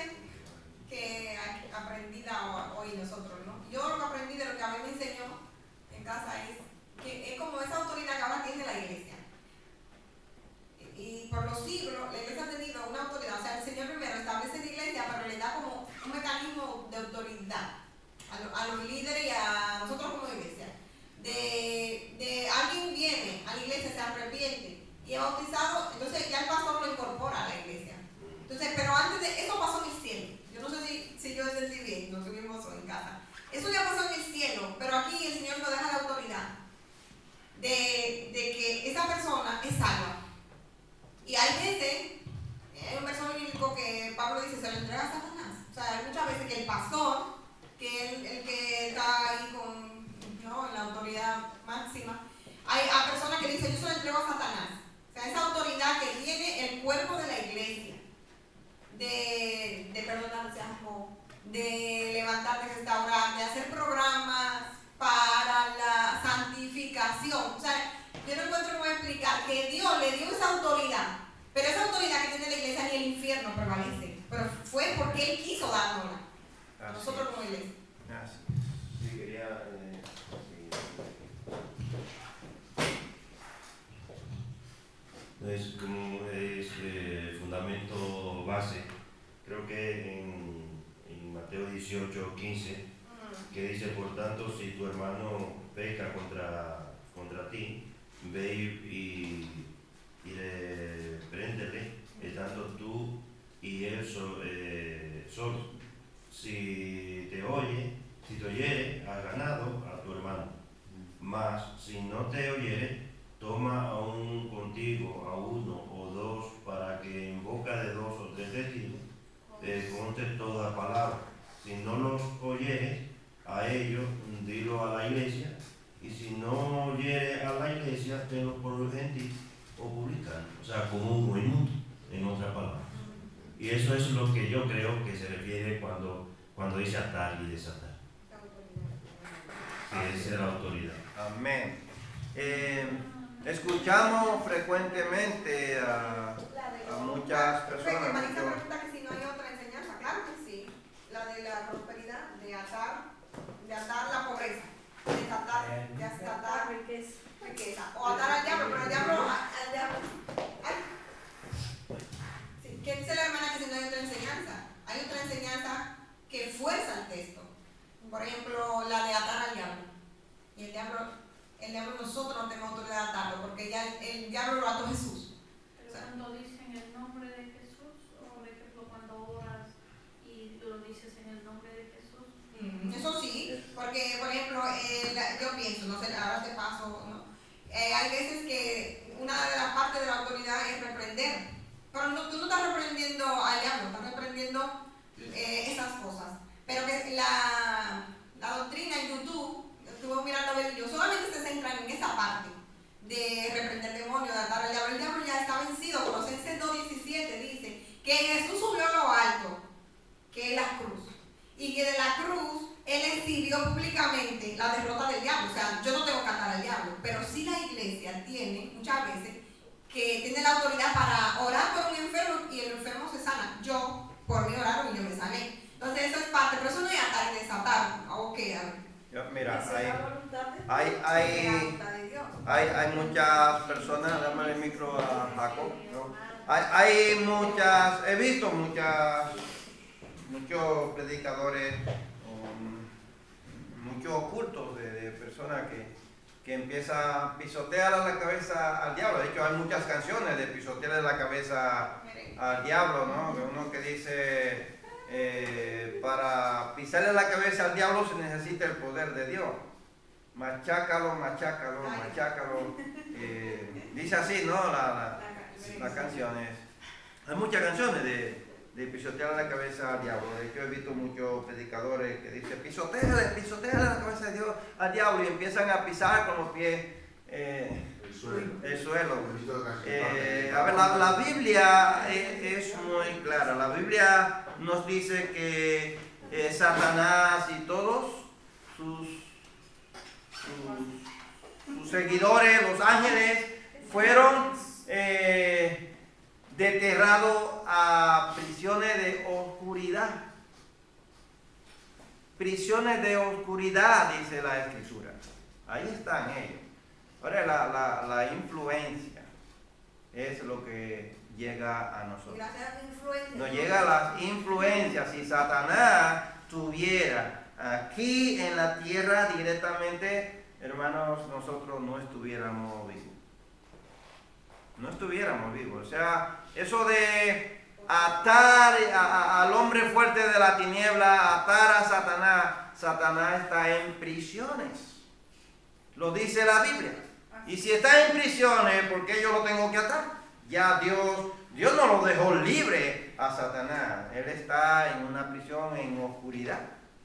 que aprendida hoy nosotros, ¿no? Yo lo que aprendí de lo que a mí me enseñó en casa es que es como esa autoridad que ahora tiene la iglesia. Y por los siglos, la iglesia ha tenido una autoridad. O sea, el Señor primero establece la iglesia, pero le da como un mecanismo de autoridad a los líderes y a nosotros como iglesia. De alguien viene a la iglesia, se arrepiente y es bautizado, entonces ya el pastor lo incorpora a la iglesia. Entonces, pero antes de eso pasó en el cielo. Yo no sé si yo entendí bien lo que vimos hoy en casa. Eso ya pasó en el cielo, pero aquí el Señor nos deja la autoridad de que esa persona es salva. Y hay veces, hay un verso bíblico que Pablo dice, se lo entrega a Satanás. O sea, hay muchas veces que el pastor, que es el que está ahí con, ¿no?, en la autoridad máxima, hay a personas que dicen, yo se lo entrego a Satanás. O sea, esa autoridad que tiene el cuerpo de la iglesia, de perdonarse a Job, de levantar, de restaurar, de hacer programas para la santificación. O sea, yo no encuentro cómo explicar que Dios le dio esa autoridad, pero esa autoridad que tiene la iglesia ni el infierno prevalece. Pero fue porque Él quiso dárnosla. A Así nosotros es. como iglesia. Así Sí, quería. Es como es fundamento base, creo que en Mateo 18:15, que dice: por tanto, si tu hermano peca contra ti, ve y repréndele, estando tú y él solos. Si te oyere, has ganado a tu hermano. Mas si no te oyere, toma aún contigo a uno o dos, para que en boca de dos o tres testigos conste toda palabra. Si no los oyeres a ellos, dilo a la iglesia, y si no oyere a la iglesia, tenlo por gentil o publicano, o sea, como un buen mundo, en otras palabras. Y eso es lo que yo creo que se refiere cuando dice atar y desatar. Que es la autoridad. Amén. Escuchamos frecuentemente a muchas personas. Marisa pregunta que si no hay otra enseñanza. Claro que sí. La de la prosperidad, de atar la pobreza, de desatar riqueza. O atar al diablo, pero al diablo. Sí, ¿qué dice la hermana que si no hay otra enseñanza? Hay otra enseñanza que fuerza el texto. Por ejemplo, la de atar al diablo. Y el diablo nosotros no tenemos autoridad de atarlo, porque ya el diablo lo ató Jesús. Pero cuando dicen el nombre de Jesús, o por ejemplo cuando oras y lo dices en el nombre de Jesús. Eso sí, porque por ejemplo, yo pienso, no sé, ahora te paso, ¿no? Hay veces que una de las partes de la autoridad es reprender, pero tú no estás reprendiendo al diablo, estás reprendiendo esas cosas. Pero que la doctrina en YouTube, estuve mirando vídeos, solamente se centran en esa parte de reprender demonios, de atar al diablo. El diablo ya está vencido. Colosenses 2:17 dice que Jesús subió a lo alto, que es la cruz, y que de la cruz Él exhibió públicamente la derrota del diablo. O sea, yo no tengo que atar al diablo, pero sí la iglesia tiene muchas veces que tiene la autoridad para orar por un enfermo y el enfermo se sana. Yo, por mí oraron y yo me sané. Entonces eso es parte, pero eso no es atar y desatar. Ok, a ver. Mira, Esa es la voluntad de Dios. hay muchas personas, dame el micro a Jacob, ¿no? Hay muchas, he visto muchos predicadores, muchos cultos de personas que empiezan a pisotear a la cabeza al diablo. De hecho, hay muchas canciones de pisotear la cabeza al diablo, ¿no? Uno que dice, para pisarle la cabeza al diablo se necesita el poder de Dios. Machácalo, machácalo, machácalo. Dice así, ¿no? Las canciones. Hay muchas canciones de pisotear la cabeza al diablo. De hecho, he visto muchos predicadores que dicen, pisoteale la cabeza de Dios al diablo, y empiezan a pisar con los pies el suelo. A ver, la Biblia es muy clara. La Biblia nos dice que Satanás y todos sus seguidores, los ángeles, fueron desterrados a prisiones de oscuridad. Prisiones de oscuridad, dice la Escritura. Ahí están ellos. Ahora, la influencia es lo que llega a nosotros. Gracias a la influencia. Nos llega las influencias. Si Satanás tuviera aquí en la tierra directamente, hermanos, nosotros no estuviéramos vivos. No estuviéramos vivos. O sea, eso de atar al hombre fuerte de la tiniebla, atar a Satanás. Satanás está en prisiones. Lo dice la Biblia. Y si está en prisiones, ¿por qué yo lo tengo que atar? Ya Dios no lo dejó libre a Satanás. Él está en una prisión en oscuridad.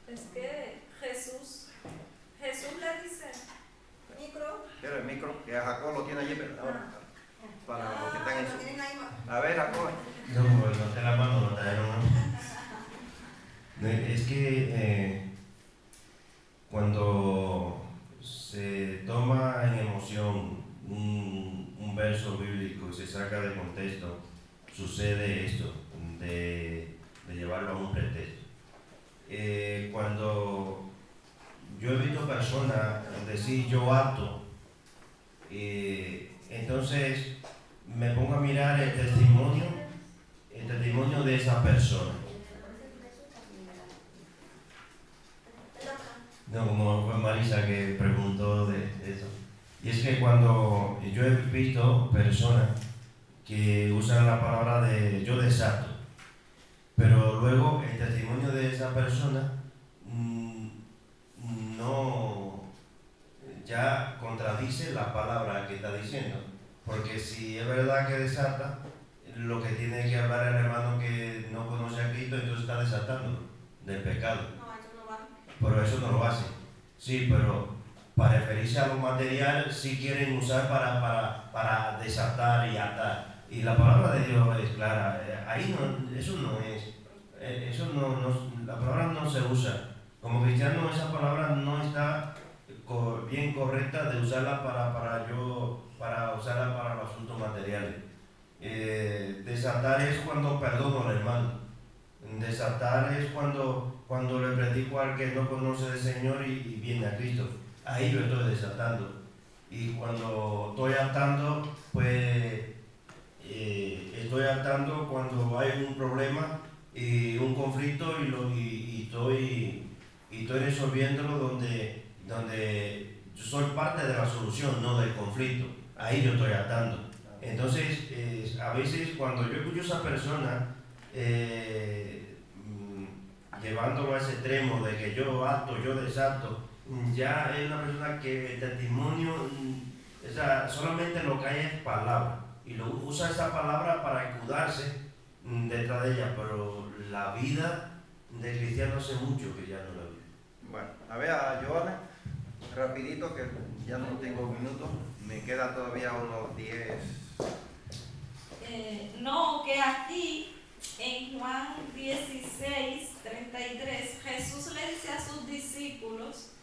Es que Jesús le dice, Micro. Pero el micro, que Jacob lo tiene allí, pero ahora, para los que están en Lo su... tienen ahí más. A ver, Jacob. No, pues no te la mano, no trajeron. Es que cuando se toma en emoción un verso bíblico y se saca de contexto, sucede esto, de de llevarlo a un pretexto. Cuando yo he visto personas decir yo harto, entonces me pongo a mirar el testimonio de esa persona. No, como fue Marisa que preguntó de eso. Y es que cuando yo he visto personas que usan la palabra de yo desato, pero luego el testimonio de esa persona no ya contradice la palabra que está diciendo, porque si es verdad que desata, lo que tiene que hablar el hermano que no conoce a Cristo, entonces está desatando del pecado. No, eso no vale. Pero eso no lo hace. Sí, pero para referirse a lo material sí quieren usar para desatar y atar. Y la palabra de Dios es clara. Ahí no, eso no es. La palabra no se usa. Como cristiano esa palabra no está bien correcta de usarla para usarla para los asuntos materiales. Desatar es cuando perdono al hermano. Desatar es cuando le predico al que no conoce al Señor y viene a Cristo. Ahí lo estoy desatando. Y cuando estoy atando, pues estoy atando cuando hay un problema y un conflicto y estoy resolviéndolo donde yo soy parte de la solución, no del conflicto. Ahí yo estoy atando. Entonces, a veces cuando yo escucho a esa persona llevándolo a ese extremo de que yo ato, yo desato, ya es una persona que el testimonio, solamente lo que hay es palabra, y usa esa palabra para escudarse detrás de ella, pero la vida de cristiano hace mucho que ya no la vive. Bueno, a ver, a Joana, rapidito que ya no tengo minutos, me queda todavía unos 10. No, que aquí en Juan 16, 33, Jesús le dice a sus discípulos,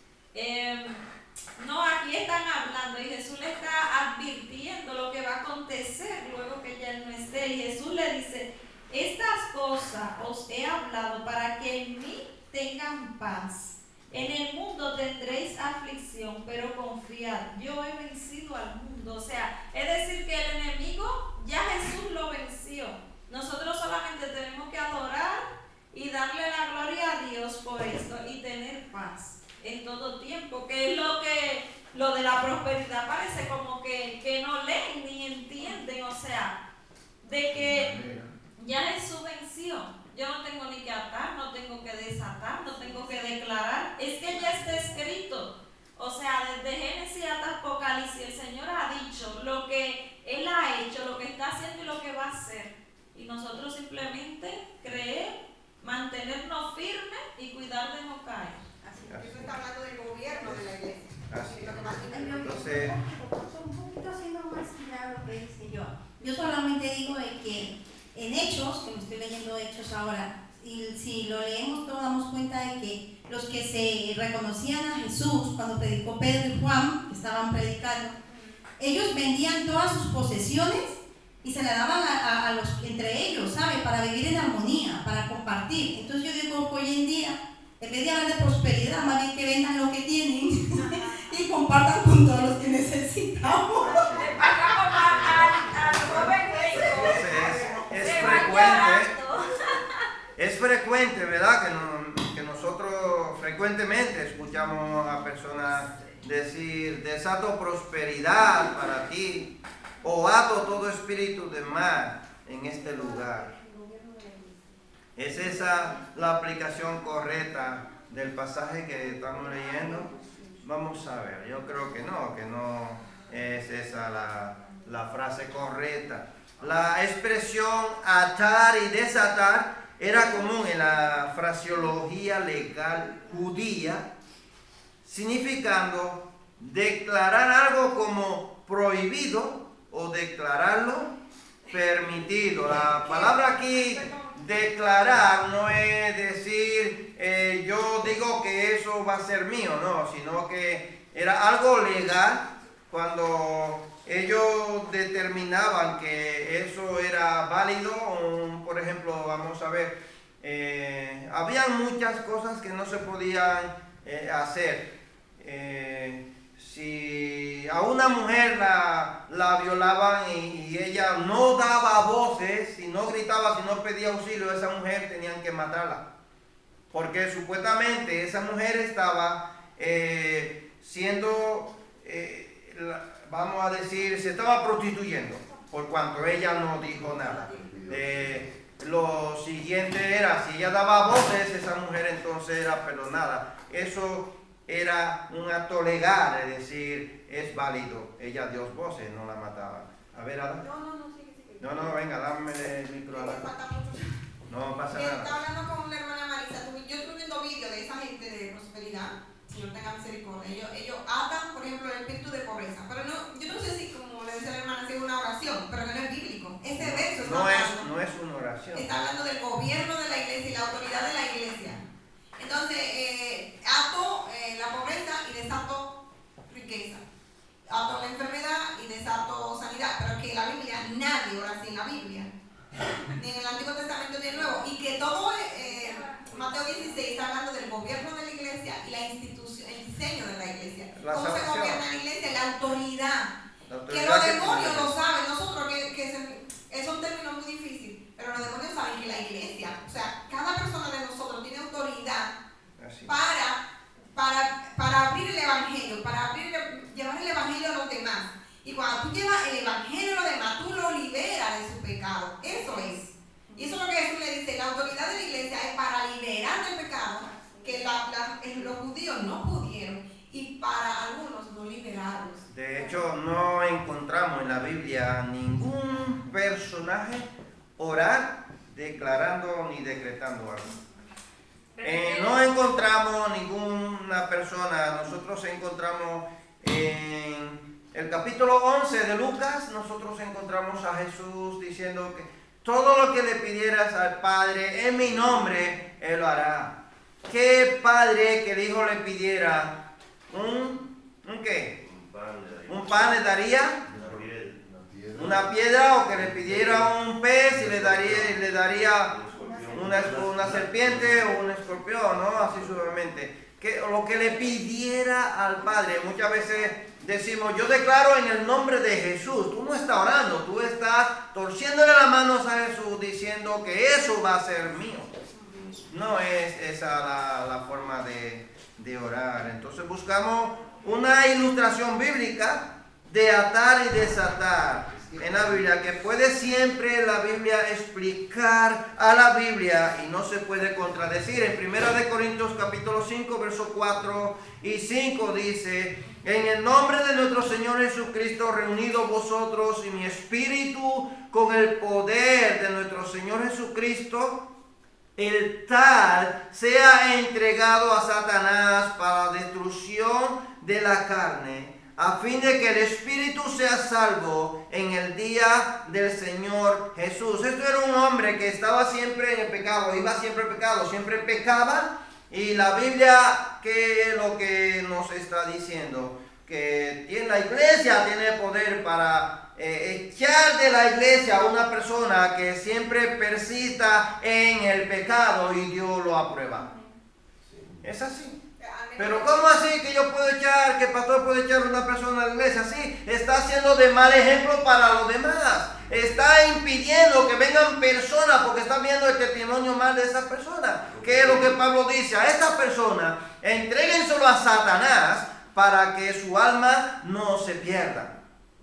no, aquí están hablando y Jesús le está advirtiendo lo que va a acontecer luego que ya él no esté. Y Jesús le dice, estas cosas os he hablado para que en mí tengan paz. En el mundo tendréis aflicción, pero confiad, yo he vencido al mundo. O sea, es decir que el enemigo ya Jesús lo venció. Nosotros solamente tenemos que adorar y darle la gloria a Dios por esto y tener paz en todo tiempo, que es lo de la prosperidad parece como que no leen ni entienden, o sea, de que ya Jesús venció. Yo no tengo ni que atar, no tengo que desatar, no tengo que declarar, es que ya está escrito. O sea, desde Génesis hasta Apocalipsis el Señor ha dicho lo que Él ha hecho, lo que está haciendo y lo que va a hacer. Y nosotros simplemente creer, mantenernos firmes y cuidar de no caer. Eso está hablando del gobierno de la iglesia. Así. Lo que más Entonces, un poquito haciendo más claro lo que dice yo. Yo solamente digo de que en Hechos, que me estoy leyendo Hechos ahora, y si lo leemos nos damos cuenta de que los que se reconocían a Jesús cuando predicó Pedro y Juan, que estaban predicando, ellos vendían todas sus posesiones y se la daban a los entre ellos, ¿sabe? Para vivir en armonía, para compartir. Entonces yo digo que hoy en día, en vez de hablar de prosperidad, más bien que vendan lo que tienen y compartan con todos los que necesitamos. Le pagamos al joven es frecuente, ¿verdad? Que nosotros frecuentemente escuchamos a personas decir, desato prosperidad para ti, o ato todo espíritu de mal en este lugar. ¿Es esa la aplicación correcta del pasaje que estamos leyendo? Vamos a ver, yo creo que no es esa la frase correcta. La expresión atar y desatar era común en la fraseología legal judía, significando declarar algo como prohibido o declararlo permitido. La palabra aquí, declarar, no es decir yo digo que eso va a ser mío, no, sino que era algo legal cuando ellos determinaban que eso era válido. Por ejemplo, vamos a ver, habían muchas cosas que no se podían hacer. Si a una mujer la violaban y ella no daba voces, si no gritaba, si no pedía auxilio, esa mujer tenían que matarla. Porque supuestamente esa mujer estaba siendo, vamos a decir, se estaba prostituyendo, por cuanto ella no dijo nada. Lo siguiente era, si ella daba voces, esa mujer entonces era perdonada. Eso era un acto legal, es decir, es válido. Ella dio voces, no la mataba. A ver, Ada. No, sigue. No, venga, dame el micro a la. Falta mucho. No pasa Estaba nada. hablando con la hermana Marisa. Yo estuve viendo vídeos de esa gente de prosperidad. Señor tenga misericordia. Ellos atan, por ejemplo, el espíritu de pobreza. Pero no, yo no sé si, como le decía la hermana, si es una oración, pero que no es bíblico. Ese verso está hablando. No es una oración. Está hablando del gobierno de la iglesia y la autoridad de la iglesia. Entonces, ato la pobreza y desato riqueza. Ato la enfermedad y desato sanidad. Pero que en la Biblia nadie ora así en la Biblia. Ni en el Antiguo Testamento ni en el Nuevo. Y que todo, Mateo 16 está hablando del gobierno de la iglesia y la institución, el diseño de la iglesia. ¿Cómo se gobierna la iglesia? La autoridad. Que los demonios lo saben. Nosotros, es un término muy difícil. Pero los demonios saben que la iglesia, o sea, cada persona de nosotros tiene autoridad para abrir el evangelio, llevar el evangelio a los demás. Y cuando tú llevas el evangelio a los demás, tú lo liberas de su pecado. Eso es. Y eso es lo que Jesús le dice. La autoridad de la iglesia es para liberar del pecado, que los judíos no pudieron, y para algunos no liberarlos. De hecho, no encontramos en la Biblia ningún personaje orar declarando ni decretando algo. No encontramos ninguna persona. Nosotros encontramos en el capítulo 11 de Lucas, nosotros encontramos a Jesús diciendo que todo lo que le pidieras al Padre en mi nombre, Él lo hará. ¿Qué padre que el hijo le pidiera un qué? Un pan le daría una piedra, o que le pidiera un pez y le daría una serpiente o un escorpión, ¿no? Así suavemente. Lo que le pidiera al Padre. Muchas veces decimos, yo declaro en el nombre de Jesús. Tú no estás orando, tú estás torciéndole las manos a Jesús diciendo que eso va a ser mío. No es esa la forma de orar. Entonces buscamos una ilustración bíblica de atar y desatar en la Biblia, que puede siempre la Biblia explicar a la Biblia y no se puede contradecir. En 1 Corintios capítulo 5, versos 4 y 5 dice: en el nombre de nuestro Señor Jesucristo, reunidos vosotros y mi espíritu con el poder de nuestro Señor Jesucristo, el tal sea entregado a Satanás para destrucción de la carne, a fin de que el espíritu sea salvo en el día del Señor Jesús. Esto era un hombre que estaba siempre en el pecado, iba siempre al pecado, siempre pecaba. Y la Biblia, ¿qué es lo que nos está diciendo? Que la iglesia tiene poder para echar de la iglesia a una persona que siempre persista en el pecado y Dios lo aprueba. Es así. Pero ¿cómo así que yo puedo echar, que el pastor puede echar a una persona a la iglesia? Sí, está haciendo de mal ejemplo para los demás. Está impidiendo que vengan personas porque están viendo el testimonio mal de esa persona. ¿Qué es lo que Pablo dice? A esta persona, entréguenselo a Satanás para que su alma no se pierda.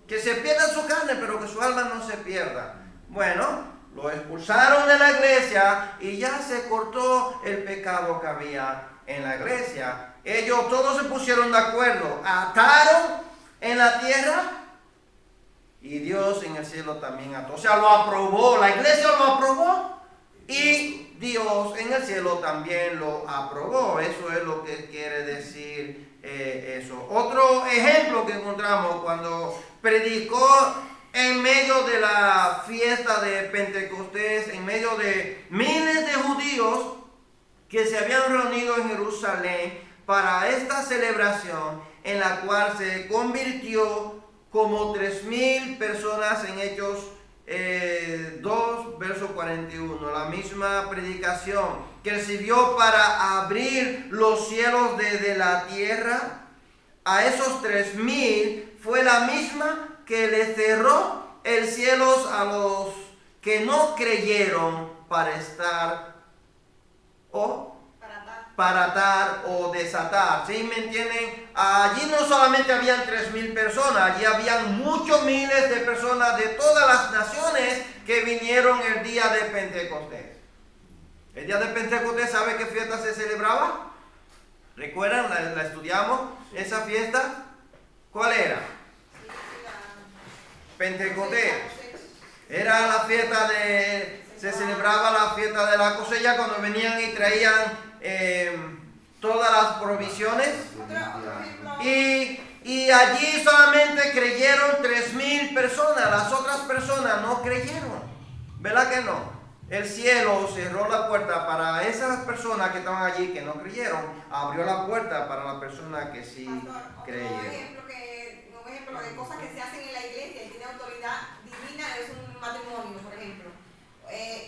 Que se pierda su carne, pero que su alma no se pierda. Bueno, lo expulsaron de la iglesia y ya se cortó el pecado que había en la iglesia. Ellos todos se pusieron de acuerdo, ataron en la tierra y Dios en el cielo también ató. O sea, lo aprobó, la iglesia lo aprobó y Dios en el cielo también lo aprobó. Eso es lo que quiere decir eso. Otro ejemplo que encontramos cuando predicó en medio de la fiesta de Pentecostés, en medio de miles de judíos que se habían reunido en Jerusalén para esta celebración, en la cual se convirtió como 3,000 personas en Hechos 2, verso 41, la misma predicación que sirvió para abrir los cielos desde la tierra a esos 3,000 fue la misma que le cerró el cielo a los que no creyeron para estar o para atar o desatar. ¿Sí me entienden? Allí no solamente habían 3,000 personas, allí habían muchos miles de personas de todas las naciones que vinieron el día de Pentecostés. El día de Pentecostés, ¿sabe qué fiesta se celebraba? ¿Recuerdan? La estudiamos. Esa fiesta, ¿cuál era? Pentecostés. Era la fiesta se celebraba la fiesta de la cosecha cuando venían y traían todas las provisiones. Y allí solamente creyeron 3,000 personas. Las otras personas no creyeron. ¿Verdad que no? El cielo cerró la puerta para esas personas que estaban allí que no creyeron. Abrió la puerta para las personas que sí creyeron. Un ejemplo de cosas que se hacen en la iglesia y tiene autoridad divina es un matrimonio, por ejemplo.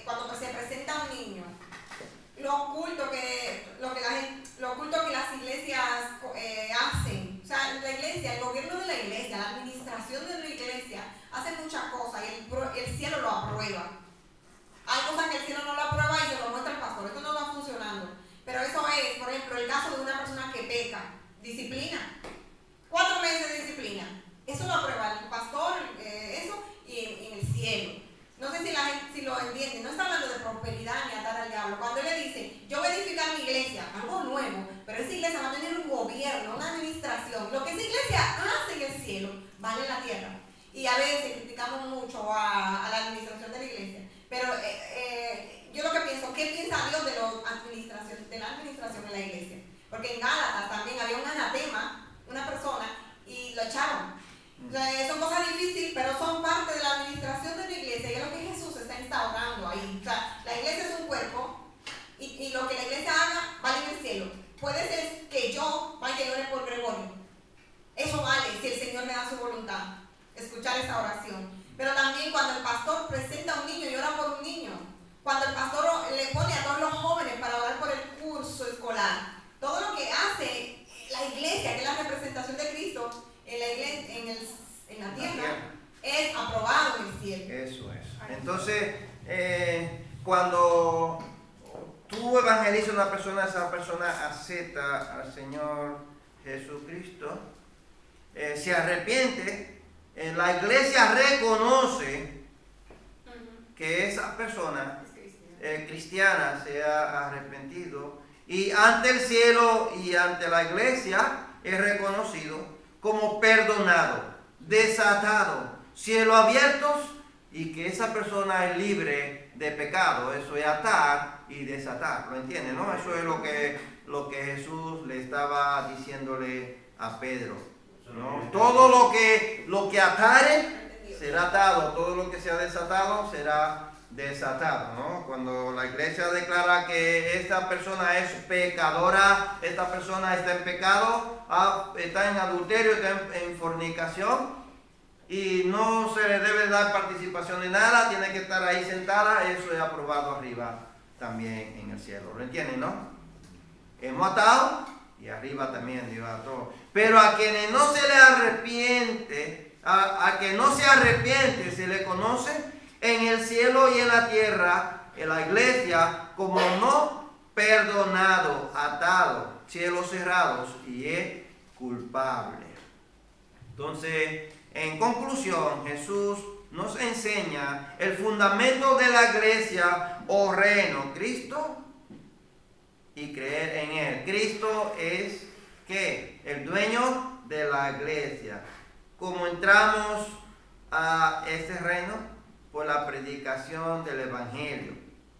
Cuando se presenta un niño, lo oculto que las iglesias hacen. O sea, la iglesia, el gobierno de la iglesia, la administración de la iglesia hace muchas cosas y el cielo lo aprueba. Hay cosas que el cielo no lo aprueba y se lo muestra el pastor. Esto no está funcionando. Pero eso es, por ejemplo, el caso de una persona que peca. Disciplina. 4 meses de disciplina. Eso lo aprueba el pastor, eso, y en el cielo. No sé si la gente si lo entiende. No está hablando de prosperidad ni atar al diablo. Cuando él le dice, yo voy a edificar mi iglesia, algo nuevo, pero esa iglesia va a tener un gobierno, una administración. Lo que esa iglesia hace en el cielo, vale en la tierra. Y a veces criticamos mucho a la administración de la iglesia. Pero yo lo que pienso, ¿qué piensa Dios de la administración en la iglesia? Porque en Gálatas también había un anatema, una persona, y lo echaron. O sea, son cosas difíciles, pero son parte de la administración de la iglesia y es lo que Jesús está instaurando ahí. O sea, la iglesia es un cuerpo y lo que la iglesia haga vale en el cielo. Puede ser que yo vaya y ore por Gregorio. Eso vale si el Señor me da su voluntad. Escuchar esa oración. Pero también cuando el pastor presenta a un niño y ora por un niño, cuando el pastor le pone a todos los jóvenes para orar por el curso escolar, todo lo que hace la iglesia, que es la representación de Cristo en la iglesia, en la tierra, es aprobado en el cielo. Eso es. Entonces, cuando tú evangelizas a una persona, esa persona acepta al Señor Jesucristo, se arrepiente. La iglesia reconoce que esa persona cristiana se ha arrepentido y ante el cielo y ante la iglesia es reconocido como perdonado, desatado, cielo abiertos y que esa persona es libre de pecado. Eso es atar y desatar, ¿lo entienden? ¿No? Eso es lo que Jesús le estaba diciéndole a Pedro. ¿No? Todo lo que atare será atado, todo lo que sea desatado será desatado, ¿no? Cuando la iglesia declara que esta persona es pecadora, esta persona está en pecado, está en adulterio, está en fornicación y no se le debe dar participación de nada, tiene que estar ahí sentada, eso es aprobado arriba también en el cielo, ¿lo entienden, no? Hemos atado y arriba también Dios ató. Pero a quienes no se le arrepiente, a que no se arrepiente, se le conoce en el cielo y en la tierra, en la iglesia, como no perdonado, atado, cielos cerrados y es culpable. Entonces, en conclusión, Jesús nos enseña el fundamento de la iglesia o reino, Cristo y creer en Él. Cristo es ¿qué? El dueño de la iglesia. ¿Cómo entramos a este reino? Por la predicación del Evangelio.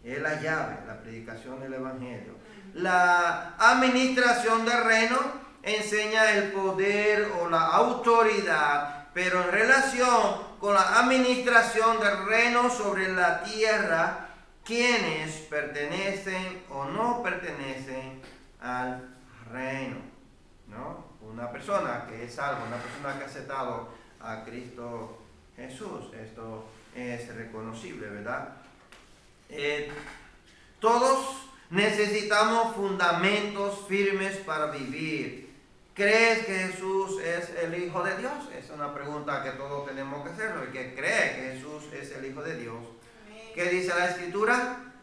Es la llave, la predicación del Evangelio. La administración del reino enseña el poder o la autoridad, pero en relación con la administración del reino sobre la tierra, quienes pertenecen o no pertenecen al reino, ¿no? Una persona que es salva, una persona que ha aceptado a Cristo Jesús. Esto es reconocible, ¿verdad? Todos necesitamos fundamentos firmes para vivir. ¿Crees que Jesús es el Hijo de Dios? Es una pregunta que todos tenemos que hacerlo. El que cree que Jesús es el Hijo de Dios, ¿qué dice la Escritura?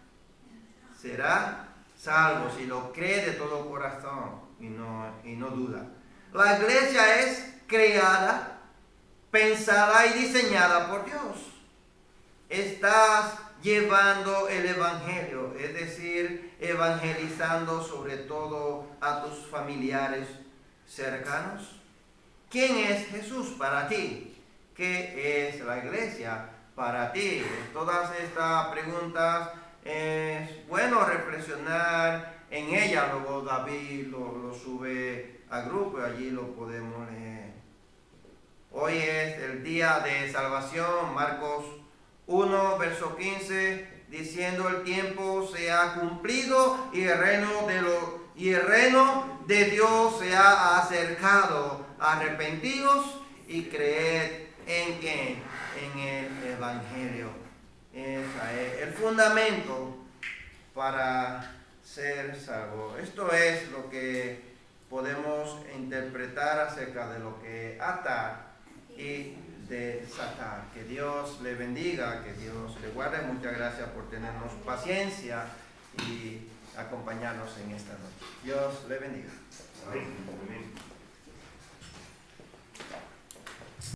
Será salvo si lo cree de todo corazón y no duda. La iglesia es creada, pensada y diseñada por Dios. Estás llevando el evangelio, es decir, evangelizando sobre todo a tus familiares cercanos. ¿Quién es Jesús para ti? ¿Qué es la iglesia para ti? Todas estas preguntas es bueno reflexionar en ellas. Luego David lo sube al grupo y allí lo podemos leer. Hoy es el día de salvación, Marcos 1, verso 15, diciendo: el tiempo se ha cumplido y el reino de Dios se ha acercado. Arrepentidos y creed en ¿quién? En el evangelio. Ese es el fundamento para ser salvo. Esto es lo que podemos interpretar acerca de lo que atar y desatar. Que Dios le bendiga, que Dios le guarde. Muchas gracias por tenernos paciencia y acompañarnos en esta noche. Dios le bendiga. Amén.